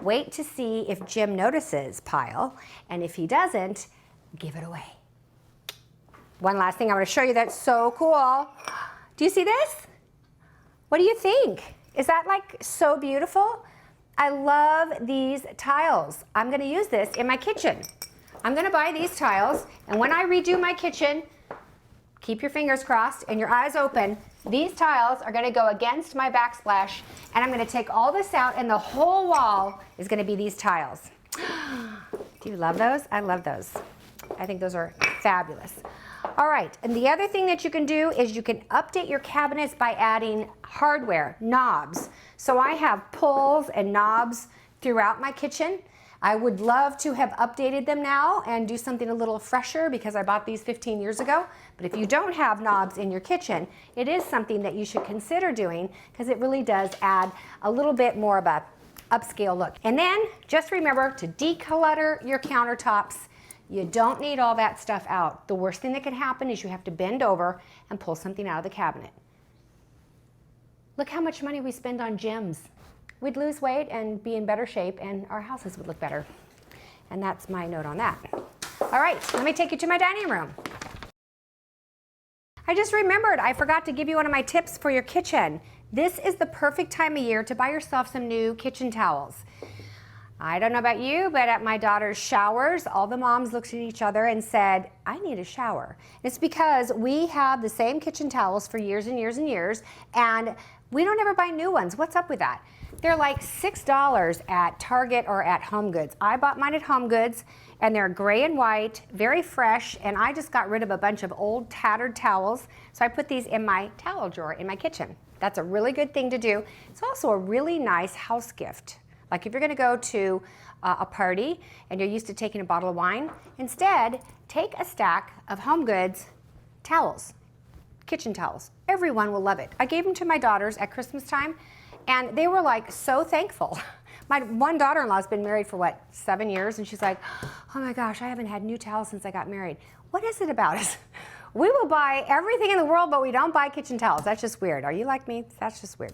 S1: wait to see if Jim notices pile. And if he doesn't, give it away. One last thing I want to show you that's so cool. Do you see this? What do you think? Is that like so beautiful? I love these tiles. I'm going to use this in my kitchen. I'm going to buy these tiles, and when I redo my kitchen, keep your fingers crossed and your eyes open, these tiles are going to go against my backsplash, and I'm going to take all this out, and the whole wall is going to be these tiles. Do you love those? I love those. I think those are fabulous. All right, and the other thing that you can do is you can update your cabinets by adding hardware, knobs. So I have pulls and knobs throughout my kitchen. I would love to have updated them now and do something a little fresher because I bought these 15 years ago. But if you don't have knobs in your kitchen, it is something that you should consider doing because it really does add a little bit more of a upscale look. And then just remember to declutter your countertops. You don't need all that stuff out. The worst thing that can happen is you have to bend over and pull something out of the cabinet. Look how much money we spend on gyms. We'd lose weight and be in better shape and our houses would look better. And that's my note on that. All right, let me take you to my dining room. I just remembered I forgot to give you one of my tips for your kitchen. This is the perfect time of year to buy yourself some new kitchen towels. I don't know about you, but at my daughter's showers, all the moms looked at each other and said, I need a shower. It's because we have the same kitchen towels for years and years and years, and we don't ever buy new ones. What's up with that? They're like $6 at Target or at Home Goods. I bought mine at Home Goods, and they're gray and white, very fresh, and I just got rid of a bunch of old tattered towels, so I put these in my towel drawer in my kitchen. That's a really good thing to do. It's also a really nice house gift. Like if you're gonna go to a party and you're used to taking a bottle of wine, instead, take a stack of Home Goods towels, kitchen towels. Everyone will love it. I gave them to my daughters at Christmas time, and they were like so thankful. My one daughter-in-law's been married for what, 7 years, and she's like, oh my gosh, I haven't had new towels since I got married. What is it about us? We will buy everything in the world, but we don't buy kitchen towels. That's just weird. Are you like me? That's just weird.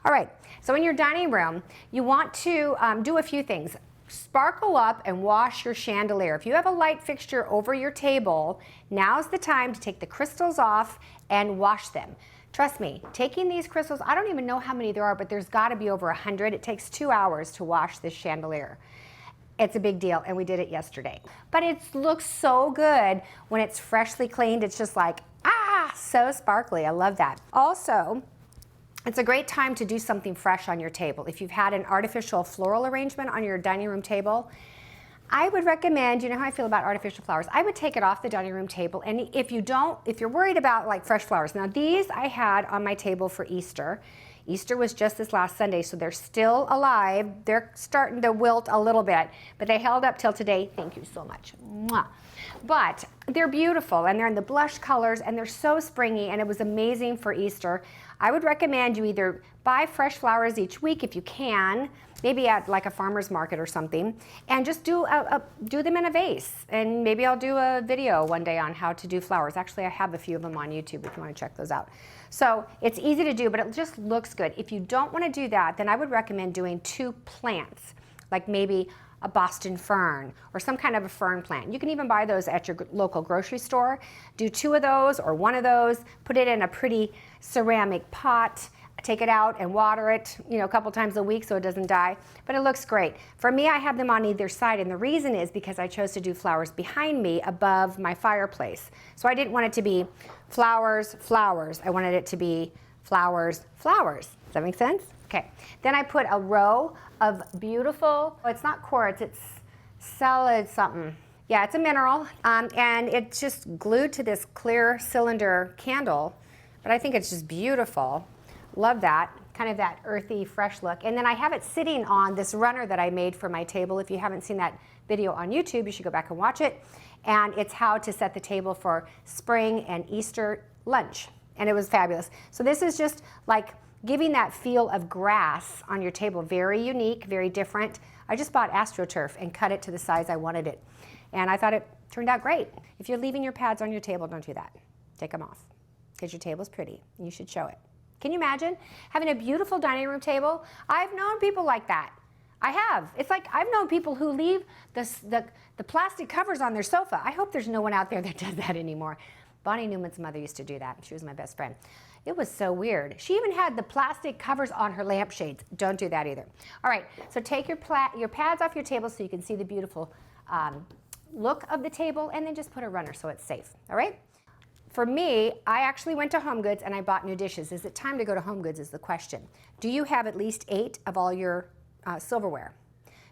S1: All right, so in your dining room, you want to do a few things. Sparkle up and wash your chandelier. If you have a light fixture over your table, now's the time to take the crystals off and wash them. Trust me, taking these crystals, I don't even know how many there are, but there's gotta be over 100. It takes 2 hours to wash this chandelier. It's a big deal, and we did it yesterday. But it looks so good when it's freshly cleaned. It's just like, so sparkly. I love that. Also, it's a great time to do something fresh on your table. If you've had an artificial floral arrangement on your dining room table, I would recommend, you know how I feel about artificial flowers, I would take it off the dining room table, and if you're worried about like fresh flowers, now these I had on my table for Easter. Easter was just this last Sunday, so they're still alive. They're starting to wilt a little bit, but they held up till today. Thank you so much. Mwah. But they're beautiful, and they're in the blush colors, and they're so springy, and it was amazing for Easter. I would recommend you either buy fresh flowers each week if you can, maybe at like a farmer's market or something, and just do them in a vase. And maybe I'll do a video one day on how to do flowers. Actually, I have a few of them on YouTube if you want to check those out. So it's easy to do, but it just looks good. If you don't want to do that, then I would recommend doing 2 plants, like maybe a Boston fern or some kind of a fern plant. You can even buy those at your local grocery store. Do 2 of those or 1 of those, put it in a pretty ceramic pot, take it out and water it, a couple times a week so it doesn't die, but it looks great. For me, I have them on either side, and the reason is because I chose to do flowers behind me above my fireplace. So I didn't want it to be flowers, flowers. I wanted it to be flowers, flowers. Does that make sense? Okay. Then I put a row of beautiful, it's not quartz, it's solid something. Yeah, it's a mineral, and it's just glued to this clear cylinder candle, but I think it's just beautiful. Love that, kind of that earthy, fresh look. And then I have it sitting on this runner that I made for my table. If you haven't seen that video on YouTube, you should go back and watch it. And it's how to set the table for spring and Easter lunch. And it was fabulous. So this is just like giving that feel of grass on your table. Very unique, very different. I just bought AstroTurf and cut it to the size I wanted it. And I thought it turned out great. If you're leaving your pads on your table, don't do that. Take them off, because your table's pretty. You should show it. Can you imagine having a beautiful dining room table? I've known people like that. I have. It's like I've known people who leave the plastic covers on their sofa. I hope there's no one out there that does that anymore. Bonnie Newman's mother used to do that. She was my best friend. It was so weird. She even had the plastic covers on her lampshades. Don't do that either. All right, so take your pads off your table so you can see the beautiful look of the table, and then just put a runner so it's safe, all right? For me, I actually went to Home Goods and I bought new dishes. Is it time to go to Home Goods is the question. Do you have at least 8 of all your silverware?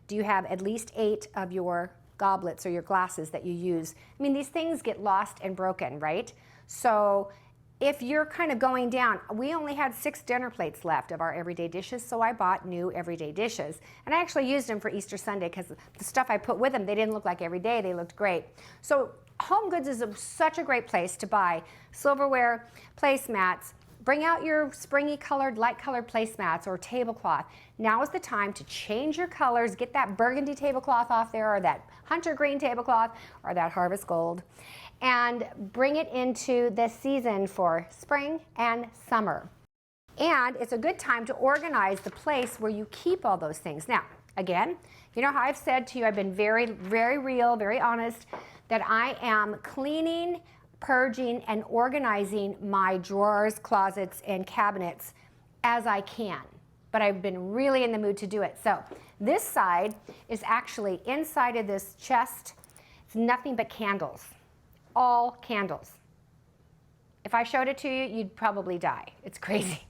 S1: Do you have at least 8 of your goblets or your glasses that you use. I mean, these things get lost and broken, right? So if you're kind of going down, we only had 6 dinner plates left of our everyday dishes, so I bought new everyday dishes. And I actually used them for Easter Sunday because the stuff I put with them, they didn't look like every day, they looked great. So Home Goods is such a great place to buy silverware, placemats. Bring out your springy colored, light colored placemats or tablecloth. Now is the time to change your colors, get that burgundy tablecloth off there or that hunter green tablecloth or that harvest gold, and bring it into this season for spring and summer. And it's a good time to organize the place where you keep all those things. Now, again, you know how I've said to you, I've been very, very real, very honest, that I am cleaning, purging, and organizing my drawers, closets, and cabinets as I can. But I've been really in the mood to do it. So this side is actually inside of this chest. It's nothing but candles, all candles. If I showed it to you, you'd probably die. It's crazy.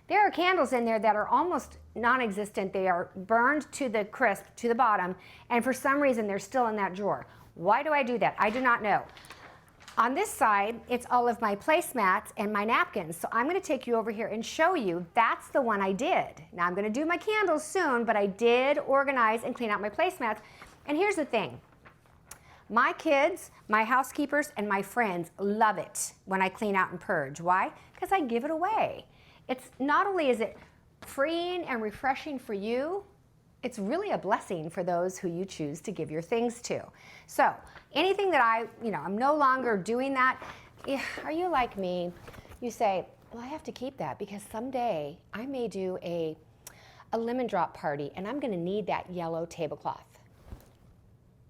S1: There are candles in there that are almost non-existent. They are burned to the crisp, to the bottom, and for some reason they're still in that drawer. Why do I do that? I do not know. On this side, it's all of my placemats and my napkins. So I'm going to take you over here and show you that's the one I did. Now I'm going to do my candles soon, but I did organize and clean out my placemats. And here's the thing. My kids, my housekeepers, and my friends love it when I clean out and purge. Why? Because I give it away. It's not only is it freeing and refreshing for you, it's really a blessing for those who you choose to give your things to. So anything that I'm no longer doing that. Are you like me? You say, well, I have to keep that because someday I may do a lemon drop party and I'm going to need that yellow tablecloth.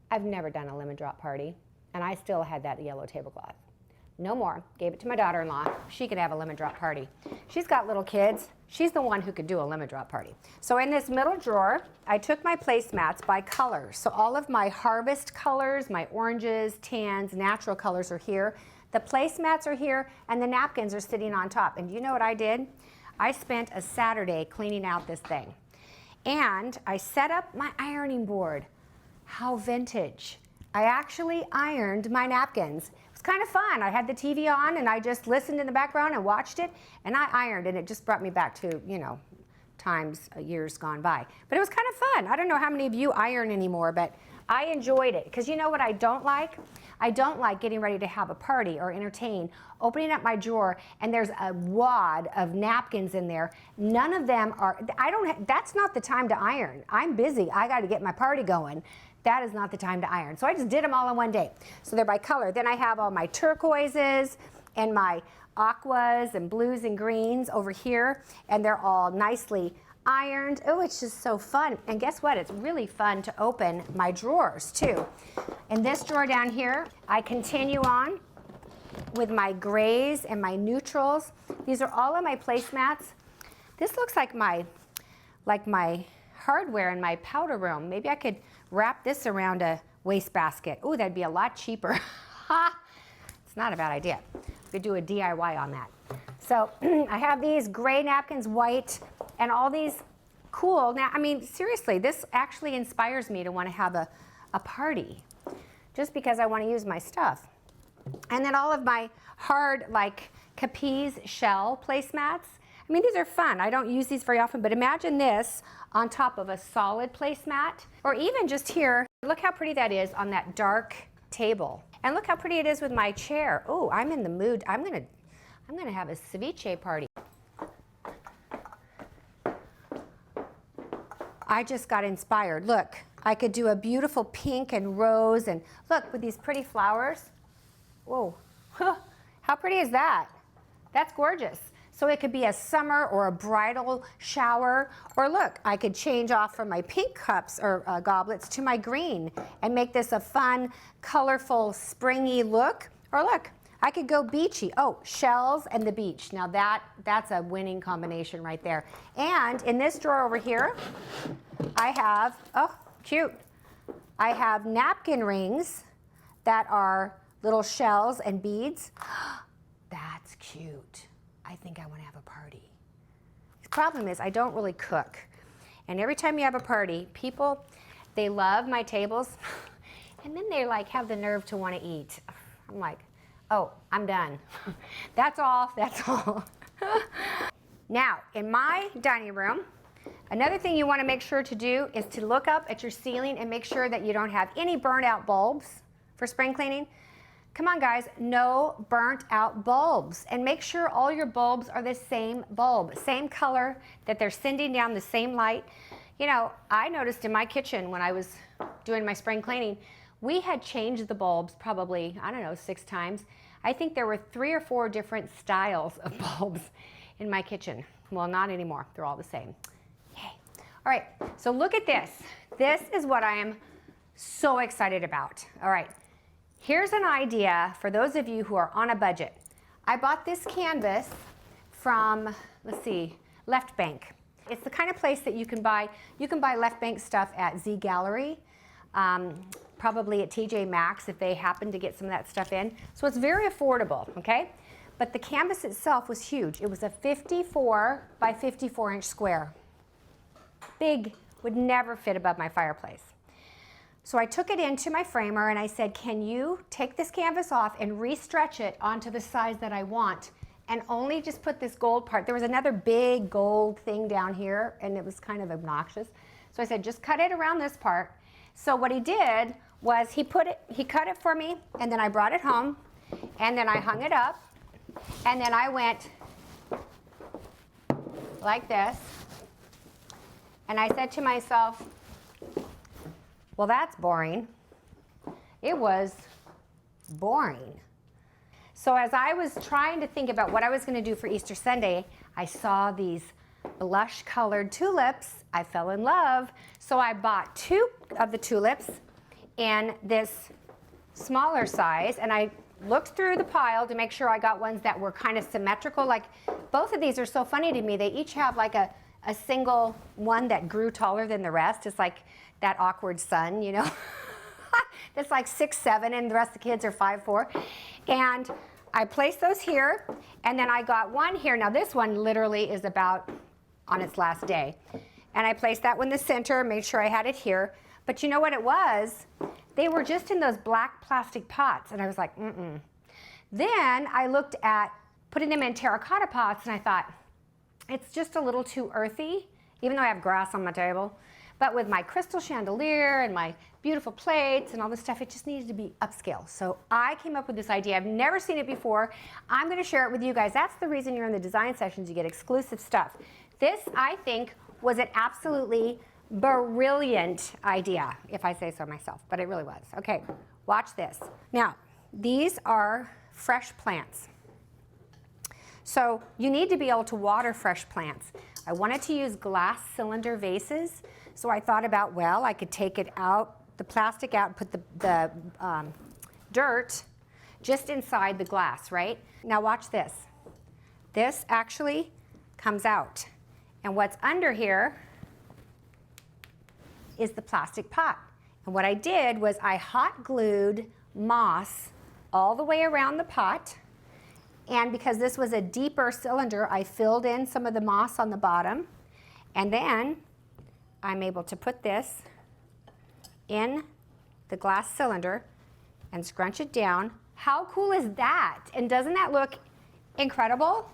S1: I've never done a lemon drop party and I still had that yellow tablecloth. No more. Gave it to my daughter-in-law. She could have a lemon drop party. She's got little kids. She's the one who could do a lemon drop party. So in this middle drawer, I took my placemats by color. So all of my harvest colors, my oranges, tans, natural colors are here. The placemats are here, and the napkins are sitting on top. And you know what I did? I spent a Saturday cleaning out this thing. And I set up my ironing board. How vintage. I actually ironed my napkins. Kind of fun. I had the TV on and I just listened in the background and watched it and I ironed and it just brought me back to, years gone by. But it was kind of fun. I don't know how many of you iron anymore, but I enjoyed it because you know what I don't like? I don't like getting ready to have a party or entertain, opening up my drawer and there's a wad of napkins in there. None of them are, that's not the time to iron. I'm busy. I got to get my party going. That is not the time to iron. So I just did them all in one day. So they're by color. Then I have all my turquoises and my aquas and blues and greens over here, and they're all nicely ironed. Oh, it's just so fun. And guess what? It's really fun to open my drawers too. In this drawer down here, I continue on with my grays and my neutrals. These are all of my placemats. This looks like my hardware in my powder room. Maybe I could wrap this around a wastebasket. Oh, that'd be a lot cheaper. It's not a bad idea. We could do a DIY on that. So I have these gray napkins, white, and all these cool. Now, I mean, seriously, this actually inspires me to want to have a party just because I want to use my stuff. And then all of my hard, like Capiz shell placemats. I mean, these are fun. I don't use these very often, but imagine this on top of a solid placemat, or even just here. Look how pretty that is on that dark table. And look how pretty it is with my chair. Oh, I'm in the mood. I'm gonna have a ceviche party. I just got inspired. Look, I could do a beautiful pink and rose, and look, with these pretty flowers. Whoa, how pretty is that? That's gorgeous. So it could be a summer or a bridal shower. Or look, I could change off from my pink cups or goblets to my green and make this a fun, colorful, springy look. Or look, I could go beachy. Oh, shells and the beach. Now that's a winning combination right there. And in this drawer over here, I have, oh, cute. I have napkin rings that are little shells and beads. That's cute. I think I want to have a party. The problem is I don't really cook. And every time you have a party, people, they love my tables And then they like have the nerve to want to eat. I'm like, oh, I'm done. That's all, that's all. Now, in my dining room, another thing you want to make sure to do is to look up at your ceiling and make sure that you don't have any burnt out bulbs for spring cleaning. Come on guys, no burnt out bulbs. And make sure all your bulbs are the same bulb, same color, that they're sending down the same light. You know, I noticed in my kitchen when I was doing my spring cleaning, we had changed the bulbs probably, I don't know, 6 times. I think there were 3 or 4 different styles of bulbs in my kitchen. Well, not anymore, they're all the same. Yay. All right, so look at this. This is what I am so excited about. All right. Here's an idea for those of you who are on a budget. I bought this canvas from, let's see, Left Bank. It's the kind of place that you can buy Left Bank stuff at Z Gallery, probably at TJ Maxx if they happen to get some of that stuff in. So it's very affordable, okay? But the canvas itself was huge. It was a 54 by 54 inch square. Big, would never fit above my fireplace. So I took it into my framer and I said, can you take this canvas off and re-stretch it onto the size that I want and only just put this gold part. There was another big gold thing down here and it was kind of obnoxious. So I said, just cut it around this part. So what he did was he cut it for me, and then I brought it home, and then I hung it up, and then I went like this, and I said to myself, well, that's boring. It was boring. So as I was trying to think about what I was going to do for Easter Sunday, I saw these blush colored tulips. I fell in love. So I bought 2 of the tulips in this smaller size, and I looked through the pile to make sure I got ones that were kind of symmetrical. Like, both of these are so funny to me. They each have like a single one that grew taller than the rest. It's like that awkward son, you know, that's like 6'7", and the rest of the kids are 5'4". And I placed those here, and then I got one here. Now this one literally is about on its last day. And I placed that one in the center, made sure I had it here. But you know what it was? They were just in those black plastic pots, and I was like, mm-mm. Then I looked at putting them in terracotta pots, and I thought, it's just a little too earthy, even though I have grass on my table. But with my crystal chandelier and my beautiful plates and all this stuff, it just needed to be upscale. So I came up with this idea. I've never seen it before. I'm going to share it with you guys. That's the reason you're in the design sessions. You get exclusive stuff. This, I think, was an absolutely brilliant idea, if I say so myself, but it really was. Okay, watch this. Now, these are fresh plants. So you need to be able to water fresh plants. I wanted to use glass cylinder vases, so I thought about, well, I could take it out, the plastic out, and put the dirt just inside the glass, right? Now watch this. This actually comes out. And what's under here is the plastic pot. And what I did was I hot glued moss all the way around the pot. And because this was a deeper cylinder, I filled in some of the moss on the bottom. And then I'm able to put this in the glass cylinder and scrunch it down. How cool is that? And doesn't that look incredible?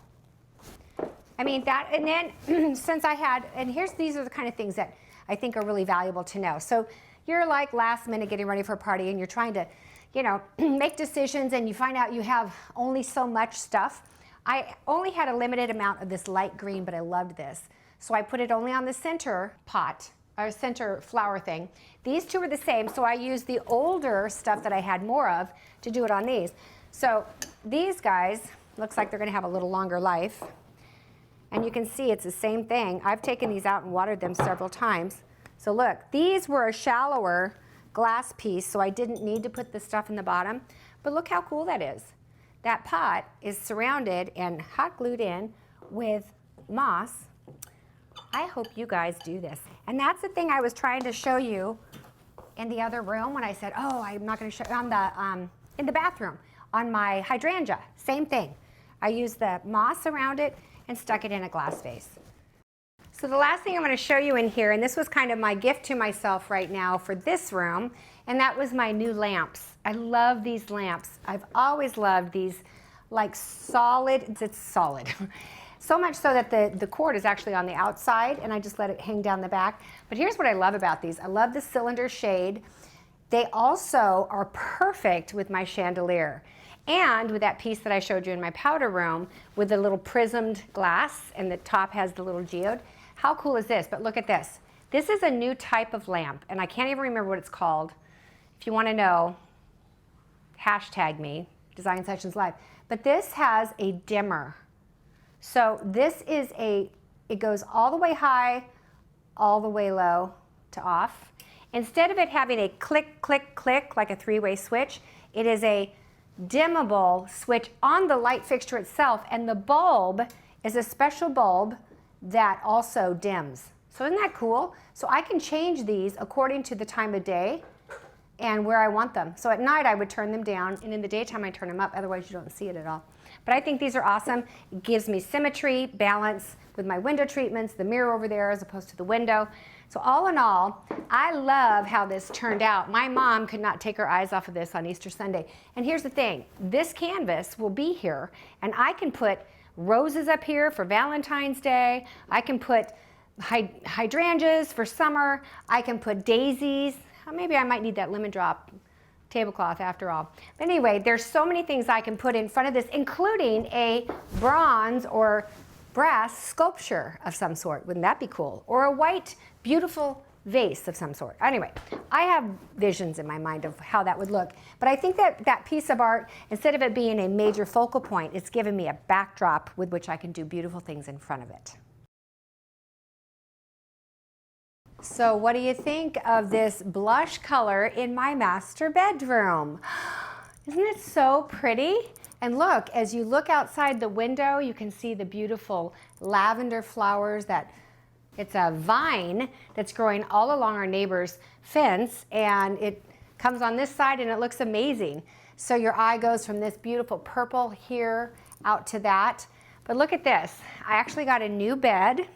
S1: I mean, that, and then since I had, and these are the kind of things that I think are really valuable to know. So you're like last minute getting ready for a party and you're trying to, you know, make decisions, and you find out you have only so much stuff. I only had a limited amount of this light green, but I loved this. So I put it only on the center pot, or center flower thing. These two are the same, so I used the older stuff that I had more of to do it on these. So these guys, looks like they're gonna have a little longer life. And you can see it's the same thing. I've taken these out and watered them several times. So look, these were a shallower glass piece, so I didn't need to put the stuff in the bottom. But look how cool that is. That pot is surrounded and hot glued in with moss. I hope you guys do this. And that's the thing I was trying to show you in the other room when I said, oh, I'm not gonna show you, in the bathroom, on my hydrangea, same thing. I used the moss around it and stuck it in a glass vase. So the last thing I'm going to show you in here, and this was kind of my gift to myself right now for this room, And that was my new lamps. I love these lamps. I've always loved these like solid, it's solid. So much so that the cord is actually on the outside and I just let it hang down the back. But here's what I love about these. I love the cylinder shade. They also are perfect with my chandelier. And with that piece that I showed you in my powder room with the little prismed glass and the top has the little geode. How cool is this? But look at this. This is a new type of lamp and I can't even remember what it's called. If you want to know, hashtag me, Design Sessions Live. But this has a dimmer. So this is it goes all the way high, all the way low to off. Instead of it having a click, click, click like a three-way switch, it is a dimmable switch on the light fixture itself, and the bulb is a special bulb that also dims. So isn't that cool? So I can change these according to the time of day and where I want them. So at night I would turn them down, and in the daytime I turn them up, otherwise you don't see it at all. But I think these are awesome. It gives me symmetry, balance with my window treatments, the mirror over there as opposed to the window. So all in all, I love how this turned out. My mom could not take her eyes off of this on Easter Sunday. And here's the thing, this canvas will be here, and I can put roses up here for Valentine's Day. I can put hydrangeas for summer. I can put daisies. Maybe I might need that lemon drop tablecloth after all. But anyway, there's so many things I can put in front of this, including a bronze or brass sculpture of some sort. Wouldn't that be cool? Or a white, beautiful vase of some sort. Anyway, I have visions in my mind of how that would look. But I think that that piece of art, instead of it being a major focal point, it's given me a backdrop with which I can do beautiful things in front of it. So what do you think of this blush color in my master bedroom? Isn't it so pretty? And look, as you look outside the window, you can see the beautiful lavender flowers that it's a vine that's growing all along our neighbor's fence, and it comes on this side and it looks amazing. So your eye goes from this beautiful purple here out to that. But look at this. I actually got a new bed.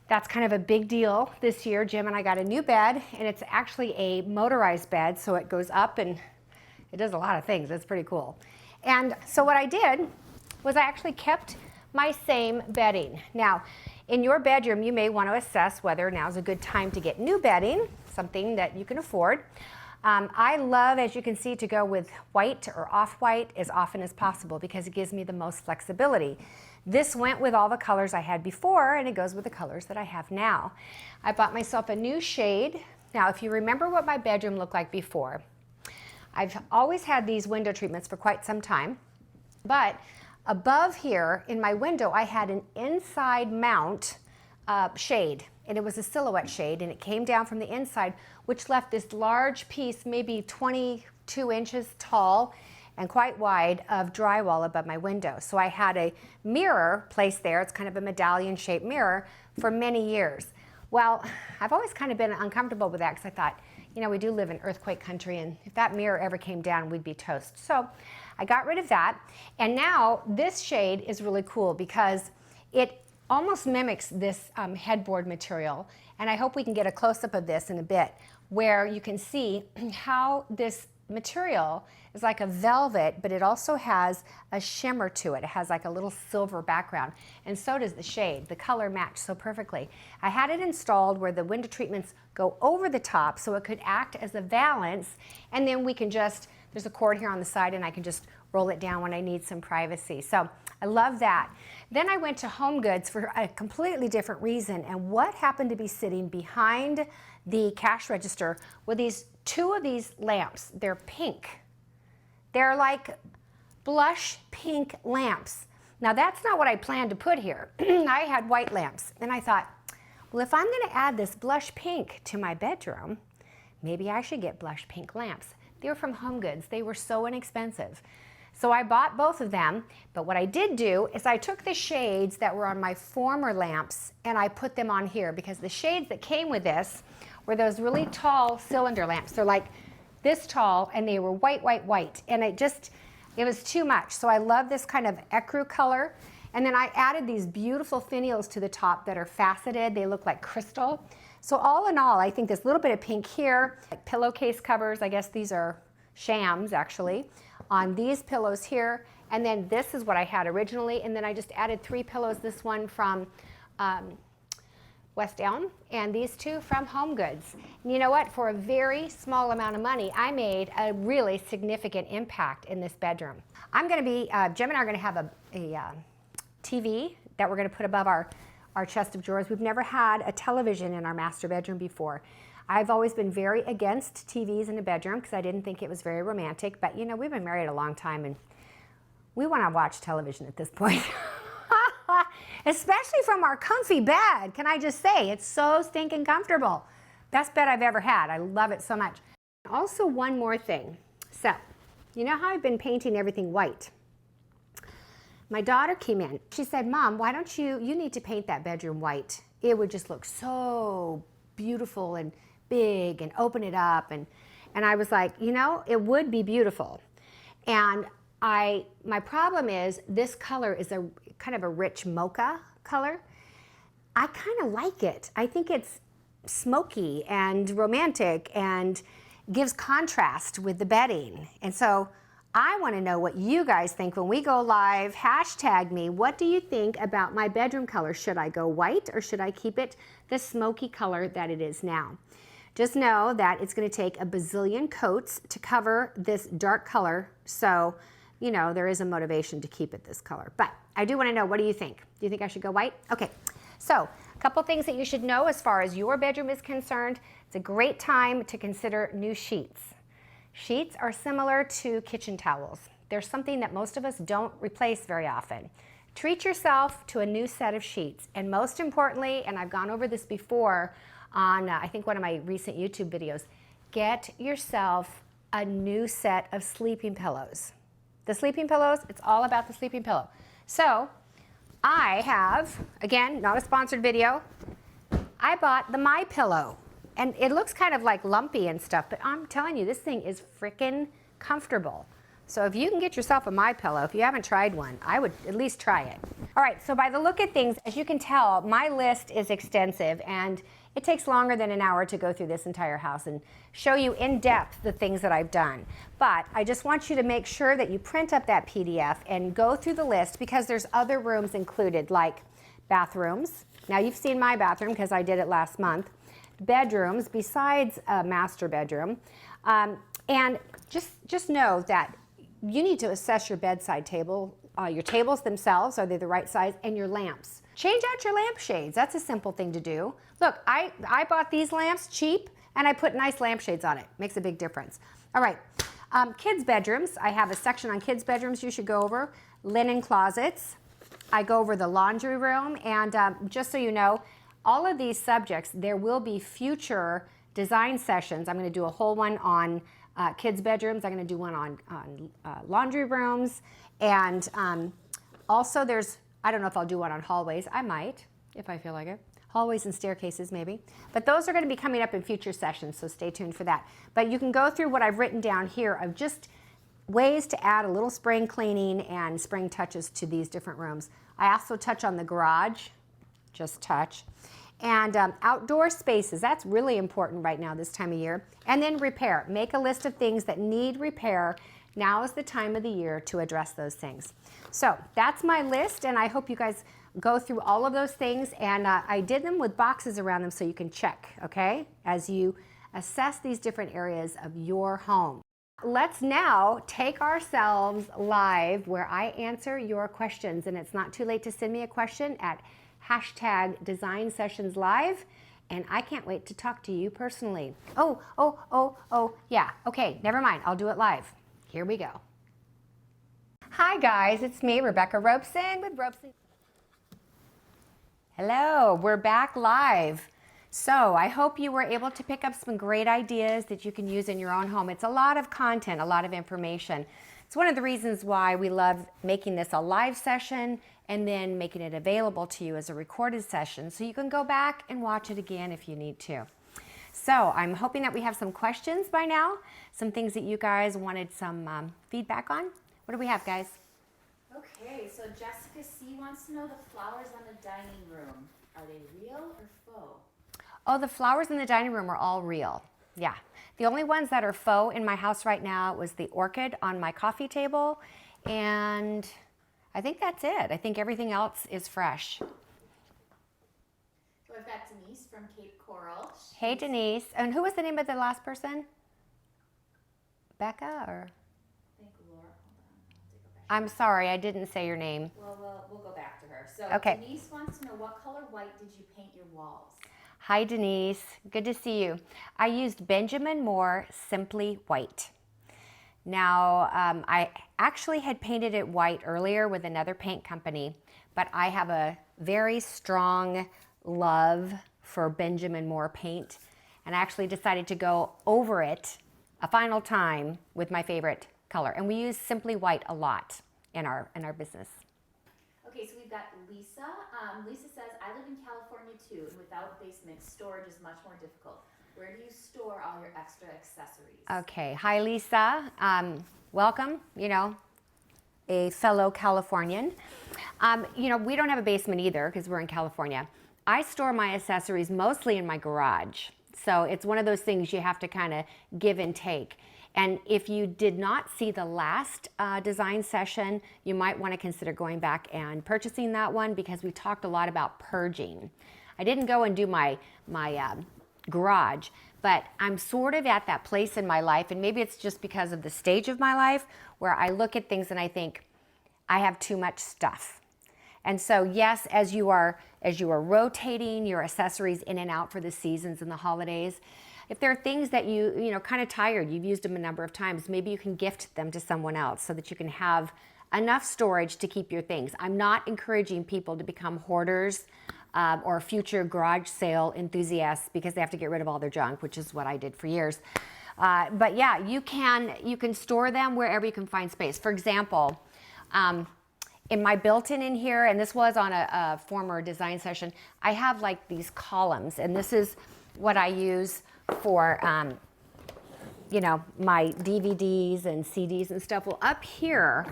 S1: That's kind of a big deal this year. Jim and I got a new bed, and it's actually a motorized bed, so it goes up and it does a lot of things. It's pretty cool. And so what I did was I actually kept my same bedding. Now, in your bedroom, you may want to assess whether now's a good time to get new bedding, something that you can afford. I love, as you can see, to go with white or off-white as often as possible because it gives me the most flexibility. This went with all the colors I had before, and it goes with the colors that I have now. I bought myself a new shade. Now, if you remember what my bedroom looked like before, I've always had these window treatments for quite some time, but above here in my window, I had an inside mount shade, and it was a silhouette shade, and it came down from the inside, which left this large piece, maybe 22 inches tall and quite wide, of drywall above my window. So I had a mirror placed there. It's kind of a medallion-shaped mirror for many years. Well, I've always kind of been uncomfortable with that because I thought, you know, we do live in earthquake country, and if that mirror ever came down, we'd be toast. So I got rid of that, and now this shade is really cool because it almost mimics this headboard material, and I hope we can get a close-up of this in a bit, where you can see how this material is like a velvet, but it also has a shimmer to it. It has like a little silver background, and so does the shade. The color matched so perfectly. I had it installed where the window treatments go over the top so it could act as a valance, and then we can just, there's a cord here on the side, and I can just roll it down when I need some privacy. So I love that. Then I went to Home Goods for a completely different reason, and what happened to be sitting behind the cash register were two of these lamps. They're pink. They're like blush pink lamps. Now that's not what I planned to put here. I had white lamps, and I thought, well, if I'm gonna add this blush pink to my bedroom, maybe I should get blush pink lamps. They were from Home Goods. They were so inexpensive. So I bought both of them, but what I did do is I took the shades that were on my former lamps and I put them on here, because the shades that came with this were those really tall cylinder lamps. They're like this tall, and they were white, white, white, and it was too much. So I love this kind of ecru color, and then I added these beautiful finials to the top that are faceted. They look like crystal. So all in all, I think this little bit of pink here, like pillowcase covers, I guess these are shams actually, on these pillows here. And then this is what I had originally. And then I just added 3 pillows, this one from West Elm, and these 2 from Home Goods. And you know what? For a very small amount of money, I made a really significant impact in this bedroom. I'm going to be, Jim and I are going to have a TV that we're going to put above our chest of drawers. We've never had a television in our master bedroom before. I've always been very against TVs in a bedroom because I didn't think it was very romantic, but you know, we've been married a long time and we want to watch television at this point. Especially from our comfy bed. Can I just say, it's so stinking comfortable. Best bed I've ever had. I love it so much. Also, one more thing. So, you know how I've been painting everything white? My daughter came in. She said, Mom, why don't you need to paint that bedroom white. It would just look so beautiful and big, and open it up. And I was like, you know, it would be beautiful. And my problem is this color is a kind of a rich mocha color. I kind of like it. I think it's smoky and romantic and gives contrast with the bedding. And so I want to know what you guys think when we go live. Hashtag me. What do you think about my bedroom color? Should I go white or should I keep it the smoky color that it is now? Just know that it's going to take a bazillion coats to cover this dark color. So, you know, there is a motivation to keep it this color. But I do want to know, what do you think? Do you think I should go white? Okay, so a couple things that you should know as far as your bedroom is concerned. It's a great time to consider new sheets. Sheets are similar to kitchen towels. They're something that most of us don't replace very often. Treat yourself to a new set of sheets. And most importantly, and I've gone over this before on I think one of my recent YouTube videos, get yourself a new set of sleeping pillows. The sleeping pillows, it's all about the sleeping pillow. So I have, again, not a sponsored video, I bought the My Pillow. And it looks kind of like lumpy and stuff, but I'm telling you, this thing is freaking comfortable. So if you can get yourself a My Pillow, if you haven't tried one, I would at least try it. All right, so by the look at things, as you can tell, my list is extensive and it takes longer than an hour to go through this entire house and show you in depth the things that I've done. But I just want you to make sure that you print up that PDF and go through the list because there's other rooms included like bathrooms. Now you've seen my bathroom because I did it last month. Bedrooms besides a master bedroom. And just know that you need to assess your bedside table, your tables themselves, are they the right size, and your lamps. Change out your lampshades. That's a simple thing to do. Look, I bought these lamps cheap and I put nice lampshades on it. Makes a big difference. All right, kids' bedrooms. I have a section on kids' bedrooms you should go over. Linen closets. I go over the laundry room, and just so you know, all of these subjects, there will be future design sessions. I'm going to do a whole one on kids' bedrooms. I'm going to do one on laundry rooms. And also there's, I don't know if I'll do one on hallways. I might, if I feel like it. Hallways and staircases maybe. But those are going to be coming up in future sessions, so stay tuned for that. But you can go through what I've written down here of just ways to add a little spring cleaning and spring touches to these different rooms. I also touch on the garage, just touch. And outdoor spaces, that's really important right now this time of year. And then repair. Make a list of things that need repair. Now is the time of the year to address those things. So that's my list, and I hope you guys go through all of those things. And I did them with boxes around them so you can check, okay, as you assess these different areas of your home. Let's now take ourselves live where I answer your questions. And it's not too late to send me a question at #DesignSessionsLive, and I can't wait to talk to you personally. Oh, yeah, okay, never mind, I'll do it live. Here we go. Hi guys, it's me, Rebecca Robeson with Robeson. Hello, we're back live. So I hope you were able to pick up some great ideas that you can use in your own home. It's a lot of content, a lot of information. It's one of the reasons why we love making this a live session and then making it available to you as a recorded session so you can go back and watch it again if you need to. So I'm hoping that we have some questions by now, some things that you guys wanted some feedback on. What do we have, guys?
S2: Okay, so Jessica C. wants to know the flowers on the dining room. Are they real or faux?
S1: Oh, the flowers in the dining room are all real. Yeah. The only ones that are faux in my house right now was the orchid on my coffee table, and I think that's it. I think everything else is fresh.
S2: So I've got Denise from Cape Coral.
S1: Hey, Denise. And who was the name of the last person? Becca or?
S2: I think Laura. Hold on. I'll have to go back.
S1: I'm sorry, I didn't say your name.
S2: Well, we'll go back to her. So
S1: Okay.
S2: Denise wants to know, what color white did you paint your walls?
S1: Hi, Denise. Good to see you. I used Benjamin Moore Simply White. Now, I actually had painted it white earlier with another paint company, but I have a very strong love for Benjamin Moore paint, and I actually decided to go over it a final time with my favorite color. And we use Simply White a lot in our business.
S2: Okay, so we've got Lisa. Lisa says, I live in California too, and without basement, storage is much more difficult. Where do you store all your extra accessories?
S1: Okay, hi Lisa. Welcome, a fellow Californian. We don't have a basement either because we're in California. I store my accessories mostly in my garage. So it's one of those things you have to kind of give and take. And if you did not see the last design session, you might want to consider going back and purchasing that one because we talked a lot about purging. I didn't go and do my garage, but I'm sort of at that place in my life, and maybe it's just because of the stage of my life where I look at things and I think I have too much stuff. And so yes, as you are rotating your accessories in and out for the seasons and the holidays, if there are things that you kind of tired, you've used them a number of times, maybe you can gift them to someone else so that you can have enough storage to keep your things. I'm not encouraging people to become hoarders or future garage sale enthusiasts because they have to get rid of all their junk, which is what I did for years. But yeah, you can store them wherever you can find space. For example, in my built-in in here, and this was on a former design session, I have like these columns, and this is what I use for my DVDs and CDs and stuff. Well, up here,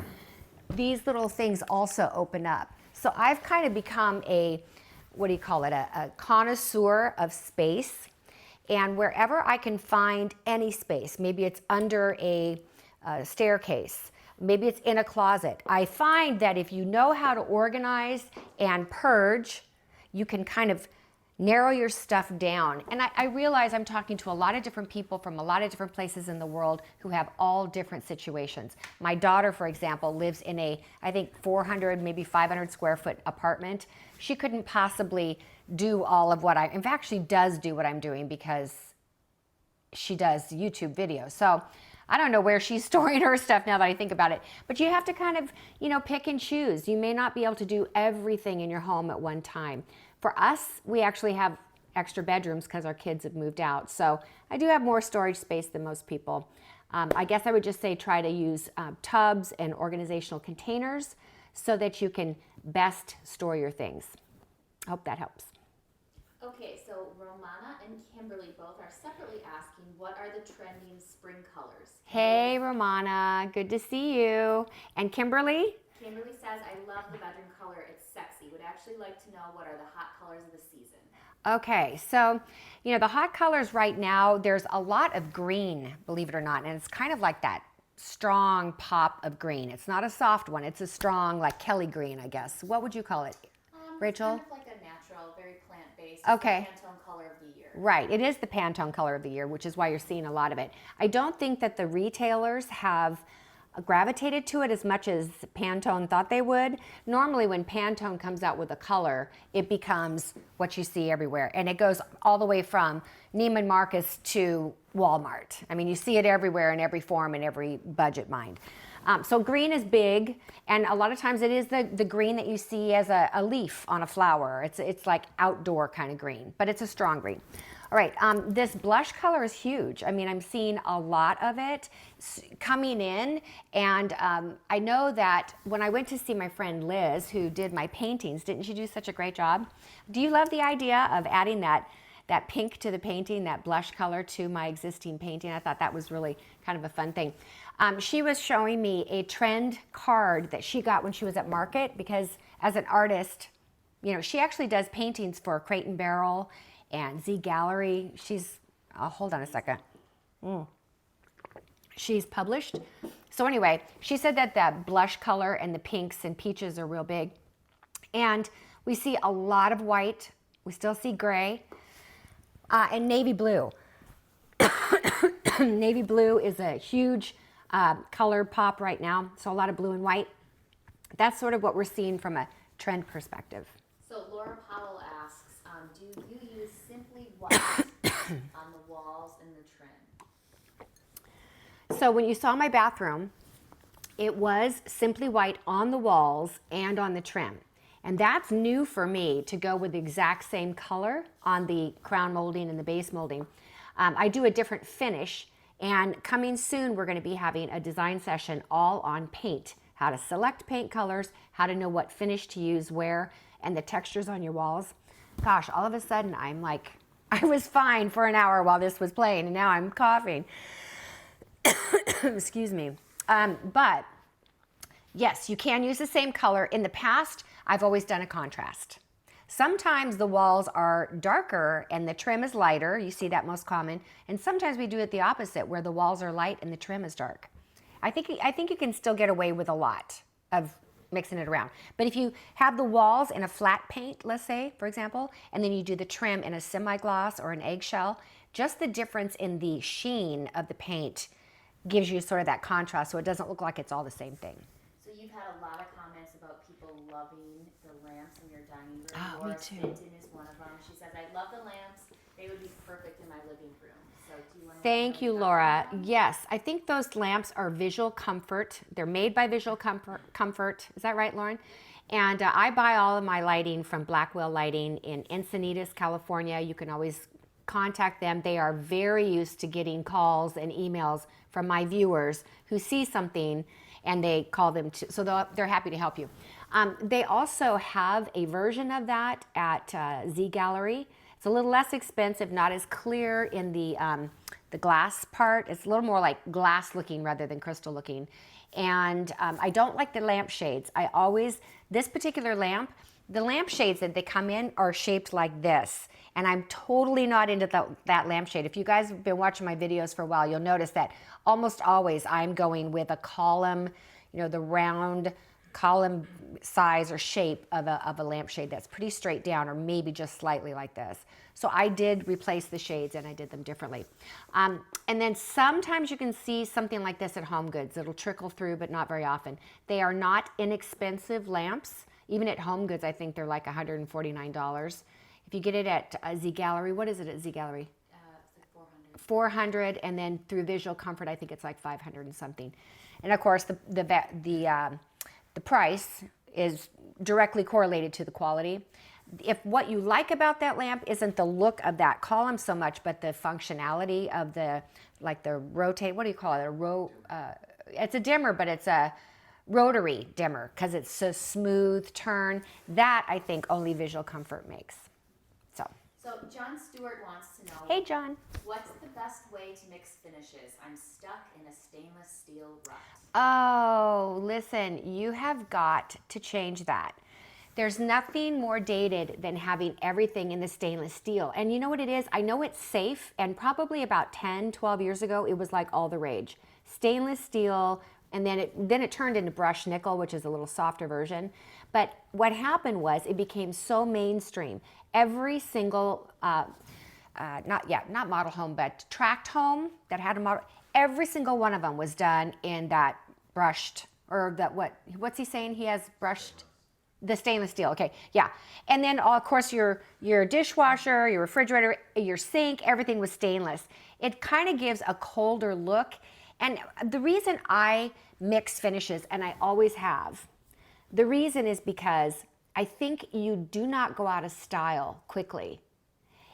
S1: these little things also open up. So I've kind of become a connoisseur of space. And wherever I can find any space, maybe it's under a staircase, maybe it's in a closet, I find that if you know how to organize and purge, you can kind of narrow your stuff down. And I realize I'm talking to a lot of different people from a lot of different places in the world who have all different situations. My daughter, for example, lives in I think 400, maybe 500 square foot apartment. She couldn't possibly do all of what in fact, she does do what I'm doing because she does YouTube videos. So I don't know where she's storing her stuff now that I think about it. But you have to kind of, pick and choose. You may not be able to do everything in your home at one time. For us, we actually have extra bedrooms because our kids have moved out. So I do have more storage space than most people. I guess I would just say try to use tubs and organizational containers so that you can best store your things. I hope that helps.
S2: Okay, so Romana and Kimberly both are separately asking, what are the trending spring colors?
S1: Hey, Romana, good to see you. And Kimberly?
S2: Kimberly says, I love the bedroom color. It's sexy. Would actually like to know what are the hot colors of the season.
S1: Okay, so, the hot colors right now, there's a lot of green, believe it or not, and it's kind of like that strong pop of green. It's not a soft one. It's a strong, like Kelly green, I guess. What would you call it, Rachel?
S2: It's kind of like a natural, very plant-based.
S1: Okay.
S2: It's the Pantone color of the year.
S1: Right, it is the Pantone color of the year, which is why you're seeing a lot of it. I don't think that the retailers have gravitated to it as much as Pantone thought they would. Normally when Pantone comes out with a color, it becomes what you see everywhere. And it goes all the way from Neiman Marcus to Walmart. I mean, you see it everywhere in every form and every budget mind. So green is big, and a lot of times it is the green that you see as a leaf on a flower. It's like outdoor kind of green, but it's a strong green. All right, this blush color is huge. I mean, I'm seeing a lot of it coming in, and I know that when I went to see my friend Liz, who did my paintings, didn't she do such a great job? Do you love the idea of adding that pink to the painting, that blush color to my existing painting? I thought that was really kind of a fun thing. She was showing me a trend card that she got when she was at market, because as an artist, she actually does paintings for Crate and Barrel And Z Gallery, hold on a second. She's published. So anyway, she said that the blush color and the pinks and peaches are real big. And we see a lot of white. We still see gray and navy blue. Navy blue is a huge color pop right now. So a lot of blue and white. That's sort of what we're seeing from a trend perspective.
S2: So Laura Powell asks, do you use simply white on the walls and the trim?
S1: So when you saw my bathroom, it was simply white on the walls and on the trim. And that's new for me, to go with the exact same color on the crown molding and the base molding. I do a different finish, and coming soon we're going to be having a design session all on paint. How to select paint colors, how to know what finish to use where, and the textures on your walls. Gosh, all of a sudden I'm like, I was fine for an hour while this was playing, and now I'm coughing. Excuse me. But yes, you can use the same color. In the past, I've always done a contrast. Sometimes the walls are darker and the trim is lighter. You see that most common. And sometimes we do it the opposite, where the walls are light and the trim is dark. I think you can still get away with a lot of mixing it around. But if you have the walls in a flat paint, let's say, for example, and then you do the trim in a semi-gloss or an eggshell, just the difference in the sheen of the paint gives you sort of that contrast, so it doesn't look like it's all the same thing.
S2: So you've had a lot of comments about people loving the lamps in your dining room.
S1: Oh,
S2: Laura
S1: me too.
S2: Fenton is one of them. She says, I love the lamps. They would be perfect in my living room. So do you want to
S1: Thank you, Laura. Yes, I think those lamps are Visual Comfort. They're made by Visual Comfort. Is that right, Lauren? And I buy all of my lighting from Blackwell Lighting in Encinitas, California. You can always contact them. They are very used to getting calls and emails from my viewers who see something and they call them to, so they're happy to help you. They also have a version of that at Z Gallery. It's a little less expensive, not as clear in the glass part. It's a little more like glass looking rather than crystal looking. And I don't like the lamp shades. This particular lamp, the lamp shades that they come in are shaped like this. And I'm totally not into that lampshade. If you guys have been watching my videos for a while, you'll notice that almost always I'm going with a column, the round column size or shape of a lampshade that's pretty straight down, or maybe just slightly like this. So I did replace the shades and I did them differently. And then sometimes you can see something like this at Home Goods. It'll trickle through, but not very often. They are not inexpensive lamps. Even at Home Goods, I think they're like $149. If you get it at Z Gallery, what is it at Z Gallery?
S2: It's like
S1: $400, and then through Visual Comfort, I think it's like $500 and something. And of course, the price is directly correlated to the quality. If what you like about that lamp isn't the look of that column so much, but the functionality of the rotate, what do you call it? It's a dimmer, but it's a rotary dimmer because it's a smooth turn. That I think only Visual Comfort makes.
S2: So John Stewart wants to know,
S1: Hey, John.
S2: What's the best way to mix finishes? I'm stuck in a stainless steel rut.
S1: Oh, listen, you have got to change that. There's nothing more dated than having everything in the stainless steel. And you know what it is? I know it's safe, and probably about 10, 12 years ago, it was like all the rage. Stainless steel, and then it turned into brushed nickel, which is a little softer version. But what happened was it became so mainstream. Every single, not model home, but tract home that had a model, every single one of them was done in that brushed, or that what's he saying? He has brushed, the stainless steel. Okay, yeah. And then of course your dishwasher, your refrigerator, your sink, everything was stainless. It kind of gives a colder look. And the reason I mix finishes, and I always have, the reason is because I think you do not go out of style quickly.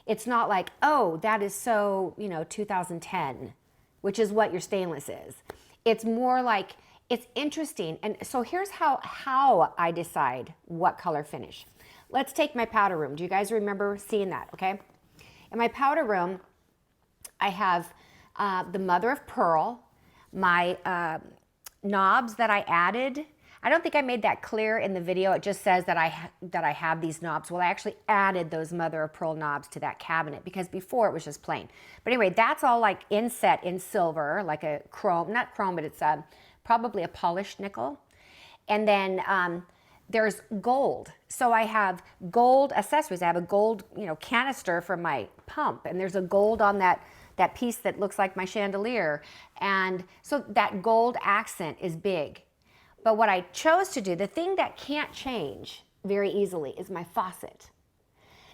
S1: It's not like, oh, that is so, 2010, which is what your stainless is. It's more like, it's interesting. And so here's how I decide what color finish. Let's take my powder room. Do you guys remember seeing that, okay? In my powder room, I have the mother of pearl, my knobs that I added. I don't think I made that clear in the video. It just says that I have these knobs. Well, I actually added those mother of pearl knobs to that cabinet because before it was just plain. But anyway, that's all like inset in silver, like a chrome, not chrome, but it's probably a polished nickel. And then there's gold. So I have gold accessories. I have a gold, canister for my pump, and there's a gold on that piece that looks like my chandelier. And so that gold accent is big. But what I chose to do, the thing that can't change very easily is my faucet.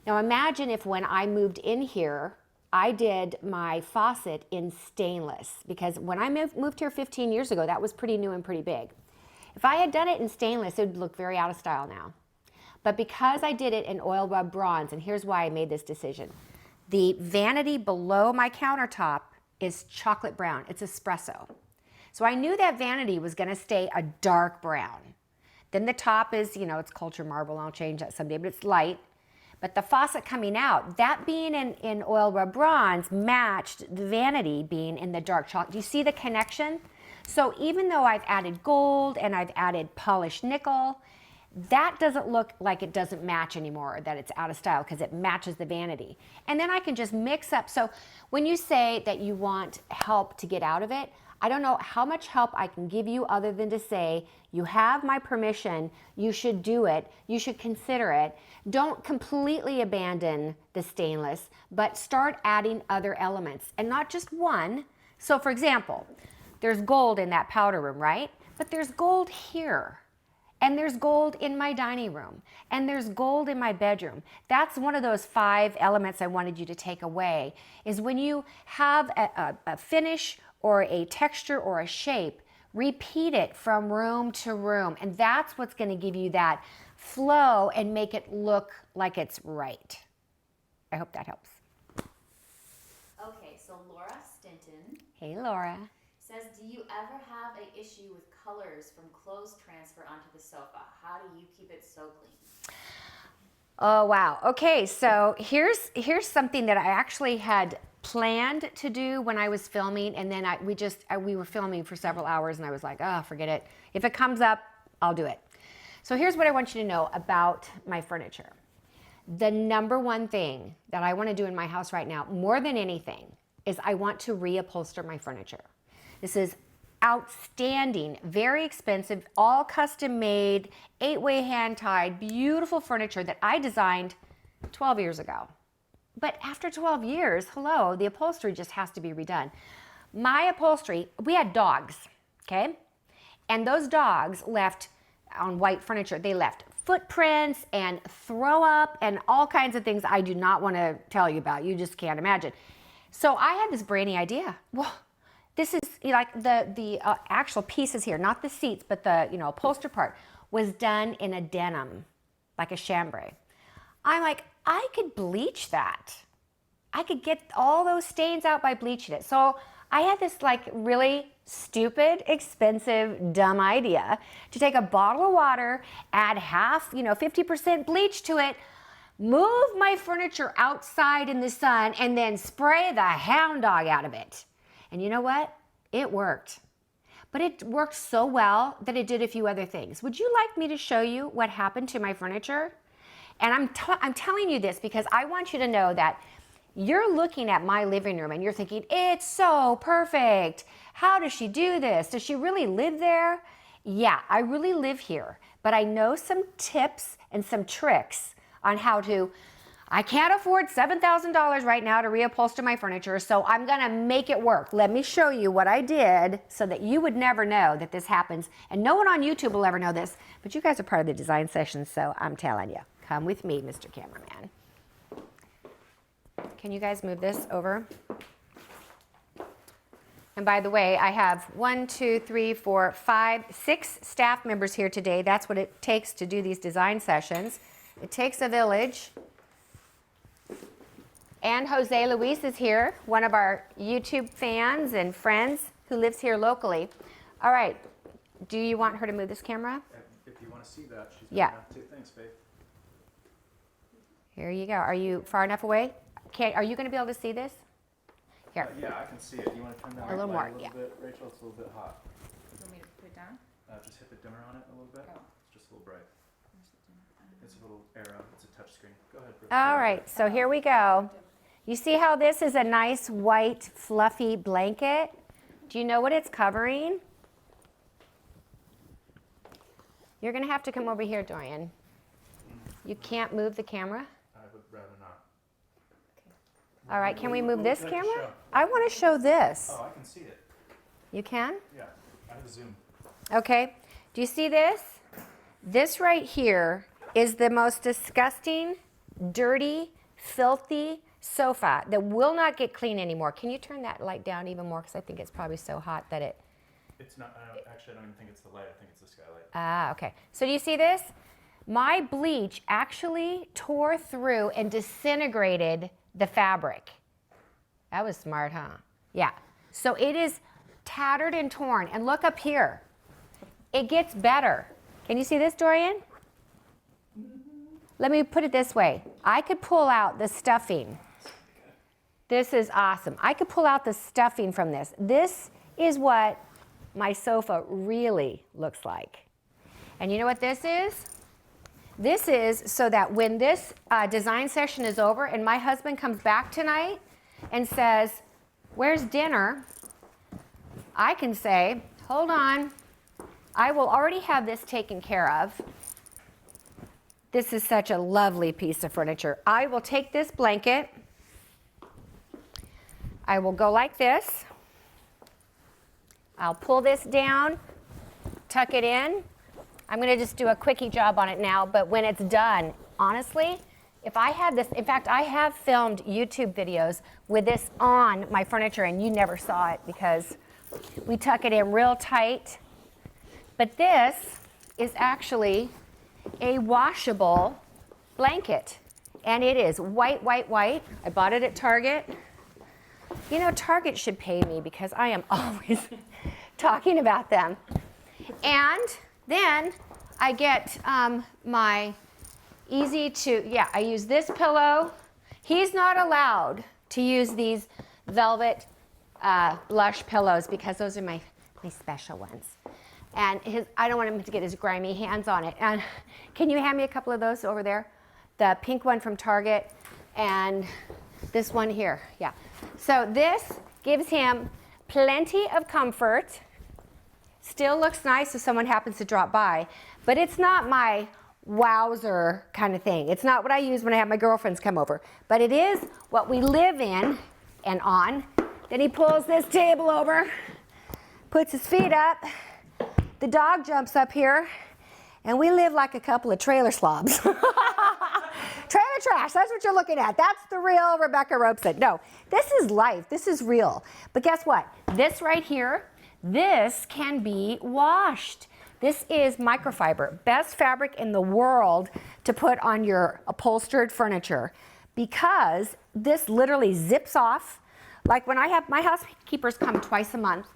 S1: Now imagine if when I moved in here, I did my faucet in stainless, because when I moved here 15 years ago, that was pretty new and pretty big. If I had done it in stainless, it would look very out of style now. But because I did it in oil rub bronze, and here's why I made this decision. The vanity below my countertop is chocolate brown. It's espresso. So I knew that vanity was going to stay a dark brown. Then the top is, it's culture marble. I'll change that someday, but it's light. But the faucet coming out, that being in oil rub bronze matched the vanity being in the dark chocolate. Do you see the connection? So even though I've added gold and I've added polished nickel, that doesn't look like it doesn't match anymore, that it's out of style, because it matches the vanity. And then I can just mix up. So when you say that you want help to get out of it, I don't know how much help I can give you other than to say, you have my permission, you should do it, you should consider it. Don't completely abandon the stainless, but start adding other elements, and not just one. So for example, there's gold in that powder room, right? But there's gold here. And there's gold in my dining room. And there's gold in my bedroom. That's one of those 5 elements I wanted you to take away, is when you have a finish or a texture or a shape, repeat it from room to room. And that's what's going to give you that flow and make it look like it's right. I hope that helps.
S2: Okay, so Laura Stinton.
S1: Hey, Laura.
S2: Says, do you ever have an issue with colors from clothes transfer onto the sofa? How do you keep it so clean?
S1: Oh, wow. Okay, so here's something that I actually had planned to do when I was filming, and then we were filming for several hours, and I was like, oh, forget it. If it comes up, I'll do it. So here's what I want you to know about my furniture. The number one thing that I want to do in my house right now, more than anything, is I want to reupholster my furniture. This is outstanding, very expensive, all custom made, 8-way hand tied, beautiful furniture that I designed 12 years ago. But after 12 years, hello, the upholstery just has to be redone. My upholstery, we had dogs, okay? And those dogs left on white furniture, they left footprints and throw up and all kinds of things I do not want to tell you about. You just can't imagine. So I had this brainy idea. Well, this is like the actual pieces here, not the seats, but the upholstered part was done in a denim, like a chambray. I'm like, I could bleach that. I could get all those stains out by bleaching it. So I had this like really stupid, expensive, dumb idea to take a bottle of water, add 50% bleach to it, move my furniture outside in the sun, and then spray the hound dog out of it. And you know what? It worked. But it worked so well that it did a few other things. Would you like me to show you what happened to my furniture? And I'm telling you this because I want you to know that you're looking at my living room and you're thinking, it's so perfect. How does she do this? Does she really live there? Yeah, I really live here. But I know some tips and some tricks on how to. I can't afford $7,000 right now to reupholster my furniture, so I'm gonna make it work. Let me show you what I did so that you would never know that this happens, and no one on YouTube will ever know this, but you guys are part of the design session, so I'm telling you. Come with me, Mr. Cameraman. Can you guys move this over? And by the way, I have 6 staff members here today. That's what it takes to do these design sessions. It takes a village. And Jose Luis is here, one of our YouTube fans and friends who lives here locally. All right, do you want her to move this camera?
S3: If you want to see that, she's
S1: Yeah.
S3: going to have to. Thanks, Faith.
S1: Here you go. Are you far enough away? Are you going to be able to see this? Here.
S3: Yeah, I can see it. You want to turn that
S1: A little
S3: light
S1: more,
S3: a little
S1: yeah.
S3: bit, Rachel? It's a little bit hot.
S2: You want me to Put it down?
S3: Just hit the dimmer on it a little bit.
S2: Oh.
S3: It's just a little bright.
S2: Where's the dimmer?
S3: It's a little arrow. It's a touch screen. Go ahead.
S1: All right, so here we go. You see how this is a nice white fluffy blanket? Do you know what it's covering? You're gonna have to come over here, Dorian. You can't move the camera?
S3: I would rather not.
S1: All right, can we move
S3: What
S1: this
S3: would you like to
S1: camera?
S3: show?
S1: I wanna show this.
S3: Oh, I can see it.
S1: You can?
S3: Yeah, I have a zoom.
S1: Okay, do you see this? This right here is the most disgusting, dirty, filthy sofa that will not get clean anymore. Can you turn that light down even more? Because I think it's probably so hot that it...
S3: It's not, actually I don't even think it's the light, I think it's the skylight.
S1: Ah, okay. So do you see this? My bleach actually tore through and disintegrated the fabric. That was smart, huh? Yeah. So it is tattered and torn. And look up here. It gets better. Can you see this, Dorian? Let me put it this way. I could pull out the stuffing. This is awesome. I could pull out the stuffing from this. This is what my sofa really looks like. And you know what this is? This is so that when this design session is over and my husband comes back tonight and says, "Where's dinner?" I can say, "Hold on. I will already have this taken care of." This is such a lovely piece of furniture. I will take this blanket. I will go like this. I'll pull this down, tuck it in. I'm going to just do a quickie job on it now, but when it's done, honestly, if I had this, in fact, I have filmed YouTube videos with this on my furniture, and you never saw it because we tuck it in real tight. But this is actually a washable blanket, and it is white, white, white. I bought it at Target. You know, Target should pay me because I am always talking about them. And then I get my I use this pillow. He's not allowed to use these velvet blush pillows because those are my special ones. And I don't want him to get his grimy hands on it. And can you hand me a couple of those over there? The pink one from Target and this one here, yeah. So this gives him plenty of comfort. Still looks nice if someone happens to drop by, but it's not my wowzer kind of thing. It's not what I use when I have my girlfriends come over, but it is what we live in and on. Then he pulls this table over, puts his feet up, the dog jumps up here, and we live like a couple of trailer slobs. Trailer trash, that's what you're looking at. That's the real Rebecca Robeson. No, this is life, this is real. But guess what? This right here, this can be washed. This is microfiber, best fabric in the world to put on your upholstered furniture because this literally zips off. Like when I have my housekeepers come twice a month,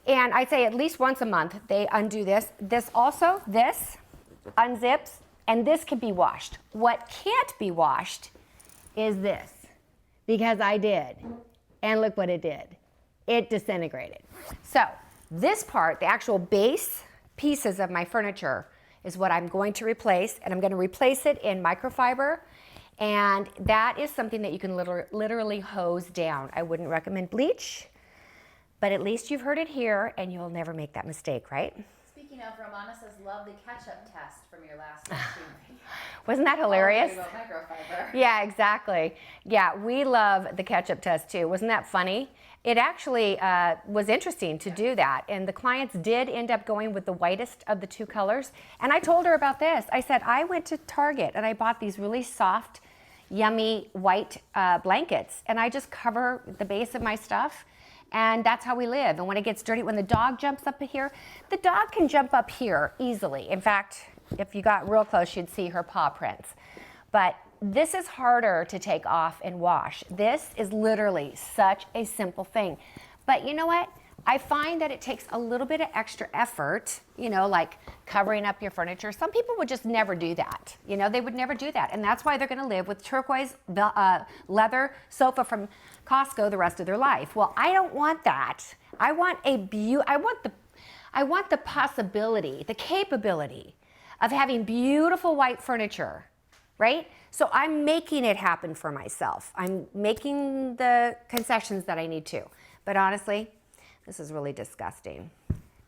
S1: and I'd say at least once a month, they undo this. This also, this unzips, and this can be washed. What can't be washed is this, because I did. And look what it did. It disintegrated. So this part, the actual base pieces of my furniture, is what I'm going to replace, and I'm going to replace it in microfiber, and that is something that you can literally hose down. I wouldn't recommend bleach, but at least you've heard it here, and you'll never make that mistake, right?
S2: Speaking of, Romana says, love the catch-up test from your last stream.
S1: Wasn't that hilarious?
S2: About microfiber.
S1: Yeah, exactly. Yeah, we love the catch-up test too. Wasn't that funny? It actually was interesting to do that, and the clients did end up going with the whitest of the two colors. And I told her about this. I said, I went to Target and I bought these really soft, yummy white blankets, and I just cover the base of my stuff. And that's how we live. And when it gets dirty, when the dog jumps up here, the dog can jump up here easily. In fact, if you got real close, you'd see her paw prints. But this is harder to take off and wash. This is literally such a simple thing. But you know what? I find that it takes a little bit of extra effort, you know, like covering up your furniture. Some people would just never do that. You know, they would never do that. And that's why they're going to live with turquoise leather sofa from Costco the rest of their life. Well, I don't want that. I want I want the possibility, the capability of having beautiful white furniture, right? So I'm making it happen for myself. I'm making the concessions that I need to. But honestly, this is really disgusting.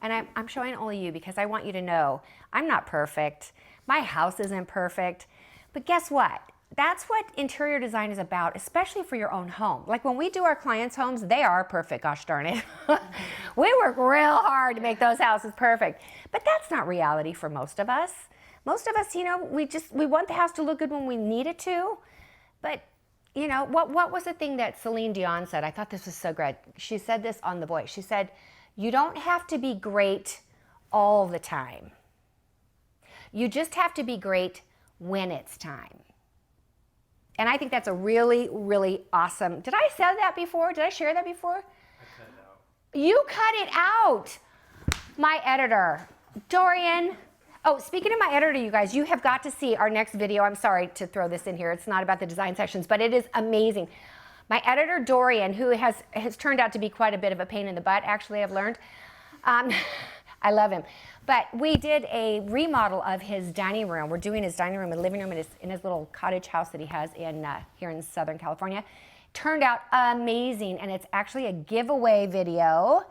S1: And I'm showing only you because I want you to know I'm not perfect. My house isn't perfect. But guess what? That's what interior design is about, especially for your own home. Like when we do our clients' homes, they are perfect, gosh darn it. We work real hard to make those houses perfect. But that's not reality for most of us. Most of us, you know, we want the house to look good when we need it to. But, you know, what was the thing that Celine Dion said? I thought this was so great. She said this on The Voice. She said, you don't have to be great all the time. You just have to be great when it's time. And I think that's a really, really awesome. Did I say that before? Did I share that before?
S3: I cut it out.
S1: You cut it out. My editor, Dorian. Oh, speaking of my editor, you guys, you have got to see our next video. I'm sorry to throw this in here. It's not about the design sections, but it is amazing. My editor, Dorian, who has turned out to be quite a bit of a pain in the butt, actually, I've learned. I love him. But we did a remodel of his dining room. We're doing his dining room and living room in his little cottage house that he has here in Southern California. Turned out amazing, and it's actually a giveaway video,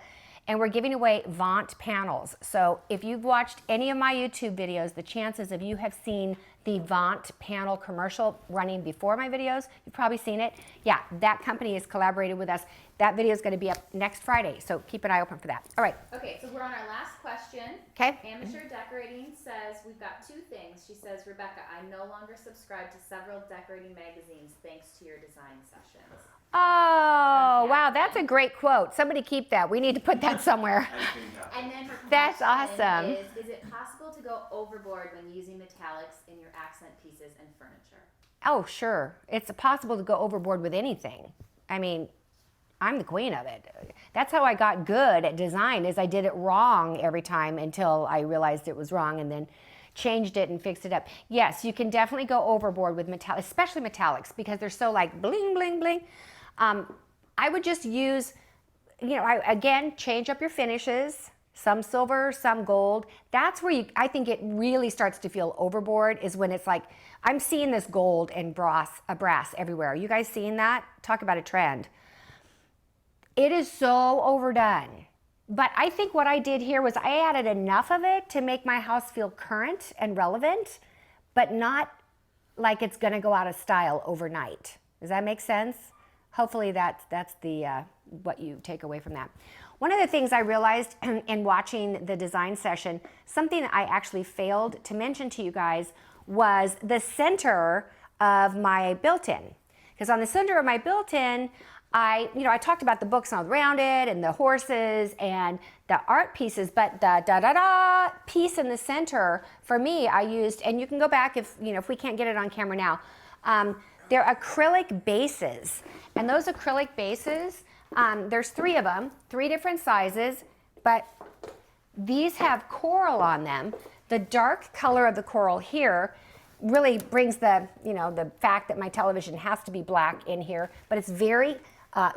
S1: and we're giving away Vaunt panels. So if you've watched any of my YouTube videos, the chances of you have seen the Vaunt panel commercial running before my videos, you've probably seen it. Yeah, that company has collaborated with us. That video is going to be up next Friday, so keep an eye open for that. All right.
S2: Okay, so we're on our last question.
S1: Okay.
S2: Amateur Decorating says, we've got two things. She says, Rebecca, I no longer subscribe to several decorating magazines thanks to your design sessions.
S1: Oh, wow, that's a great quote. Somebody keep that. We need to put that somewhere.
S2: And then her
S1: That's
S2: question
S1: awesome.
S2: is it possible to go overboard when using metallics in your accent pieces and furniture?
S1: Oh, sure. It's possible to go overboard with anything. I mean, I'm the queen of it. That's how I got good at design, is I did it wrong every time until I realized it was wrong and then changed it and fixed it up. Yes, you can definitely go overboard with metallics, especially metallics, because they're so like bling, bling, bling. I would just use, you know, again, change up your finishes, some silver, some gold. That's where I think it really starts to feel overboard, is when it's like, I'm seeing this gold and brass everywhere. Are you guys seeing that? Talk about a trend. It is so overdone. But I think what I did here was I added enough of it to make my house feel current and relevant, but not like it's gonna go out of style overnight. Does that make sense? Hopefully that's the what you take away from that. One of the things I realized in watching the design session, something that I actually failed to mention to you guys, was the center of my built-in. Because on the center of my built-in, I talked about the books all around it and the horses and the art pieces, but the da-da-da piece in the center, for me, I used, and you can go back if we can't get it on camera now, they're acrylic bases. And those acrylic bases, there's 3 of them, 3 different sizes, but these have coral on them. The dark color of the coral here really brings the fact that my television has to be black in here, but it's very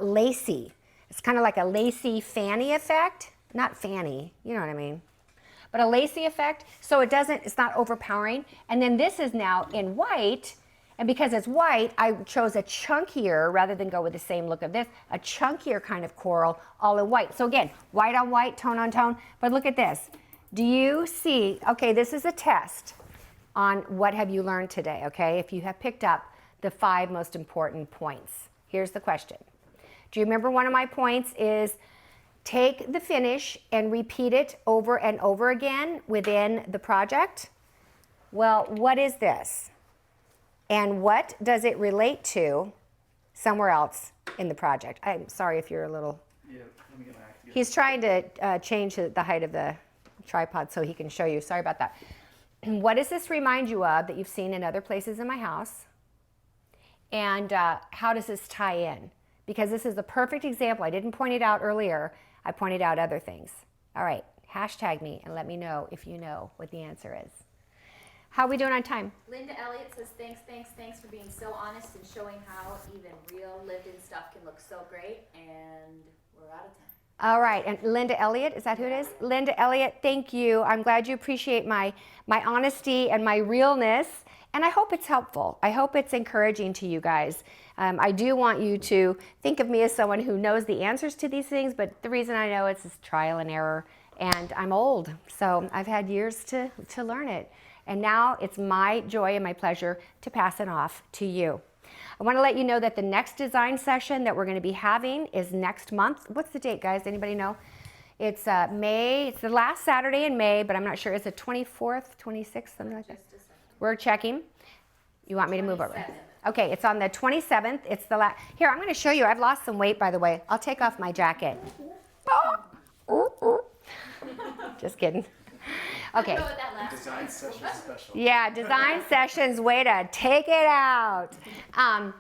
S1: lacy. It's kind of like a lacy fanny effect. Not fanny, you know what I mean. But a lacy effect, so it's not overpowering. And then this is now in white, and because it's white, I chose a chunkier, rather than go with the same look of this, a chunkier kind of coral, all in white. So again, white on white, tone on tone, but look at this. Do you see, okay, this is a test on what have you learned today, okay? If you have picked up the 5 most important points. Here's the question. Do you remember one of my points is take the finish and repeat it over and over again within the project? Well, what is this? And what does it relate to somewhere else in the project? I'm sorry if you're a little...
S3: Yeah, let me get my act together.
S1: He's trying to change the height of the tripod so he can show you. Sorry about that. What does this remind you of that you've seen in other places in my house? And how does this tie in? Because this is the perfect example. I didn't point it out earlier. I pointed out other things. All right, hashtag me and let me know if you know what the answer is. How are we doing on time?
S2: Linda Elliott says, thanks for being so honest and showing how even real lived-in stuff can look so great, and we're out of time.
S1: All right, and Linda Elliott, is that who it is? Linda Elliott, thank you. I'm glad you appreciate my honesty and my realness, and I hope it's helpful. I hope it's encouraging to you guys. I do want you to think of me as someone who knows the answers to these things, but the reason I know it's trial and error, and I'm old, so I've had years to learn it. And now it's my joy and my pleasure to pass it off to you. I want to let you know that the next design session that we're going to be having is next month. What's the date, guys? Anybody know? It's May. It's the last Saturday in May, but I'm not sure. Is it 24th, 26th, something like that? We're checking. You want me to move over? Okay, it's on the 27th. It's the last. Here, I'm going to show you. I've lost some weight, by the way. I'll take off my jacket. Just kidding. Okay.
S3: Design session special.
S1: Yeah, design sessions, way to take it out. What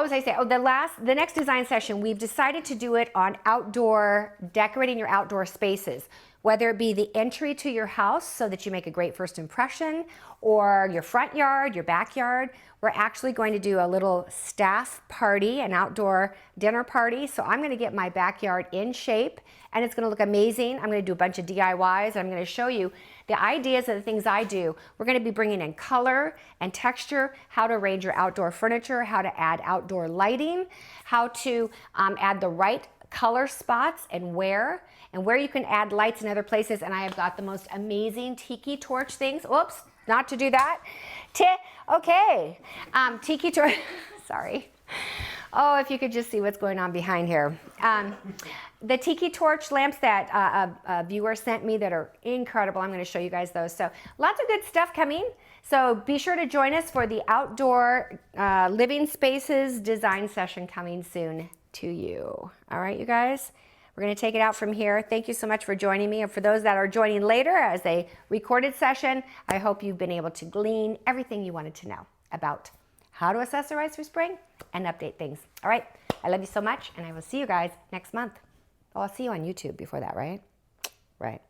S1: was I saying? Oh, the next design session, we've decided to do it on outdoor, decorating your outdoor spaces, whether it be the entry to your house so that you make a great first impression, or your front yard, your backyard. We're actually going to do a little staff party, an outdoor dinner party. So I'm going to get my backyard in shape, and it's going to look amazing. I'm going to do a bunch of DIYs. I'm going to show you the ideas of the things I do. We're going to be bringing in color and texture, how to arrange your outdoor furniture, how to add outdoor lighting, how to add the right color spots and where you can add lights in other places. And I have got the most amazing tiki torch things. Oops, not to do that. Okay, tiki torch, sorry. Oh, if you could just see what's going on behind here. The tiki torch lamps that a viewer sent me that are incredible. I'm going to show you guys those. So lots of good stuff coming. So be sure to join us for the outdoor living spaces design session coming soon to you. All right, you guys? We're going to take it out from here. Thank you so much for joining me. And for those that are joining later as a recorded session, I hope you've been able to glean everything you wanted to know about how to accessorize for spring and update things. All right, I love you so much, and I will see you guys next month. Oh, I'll see you on YouTube before that, right? Right.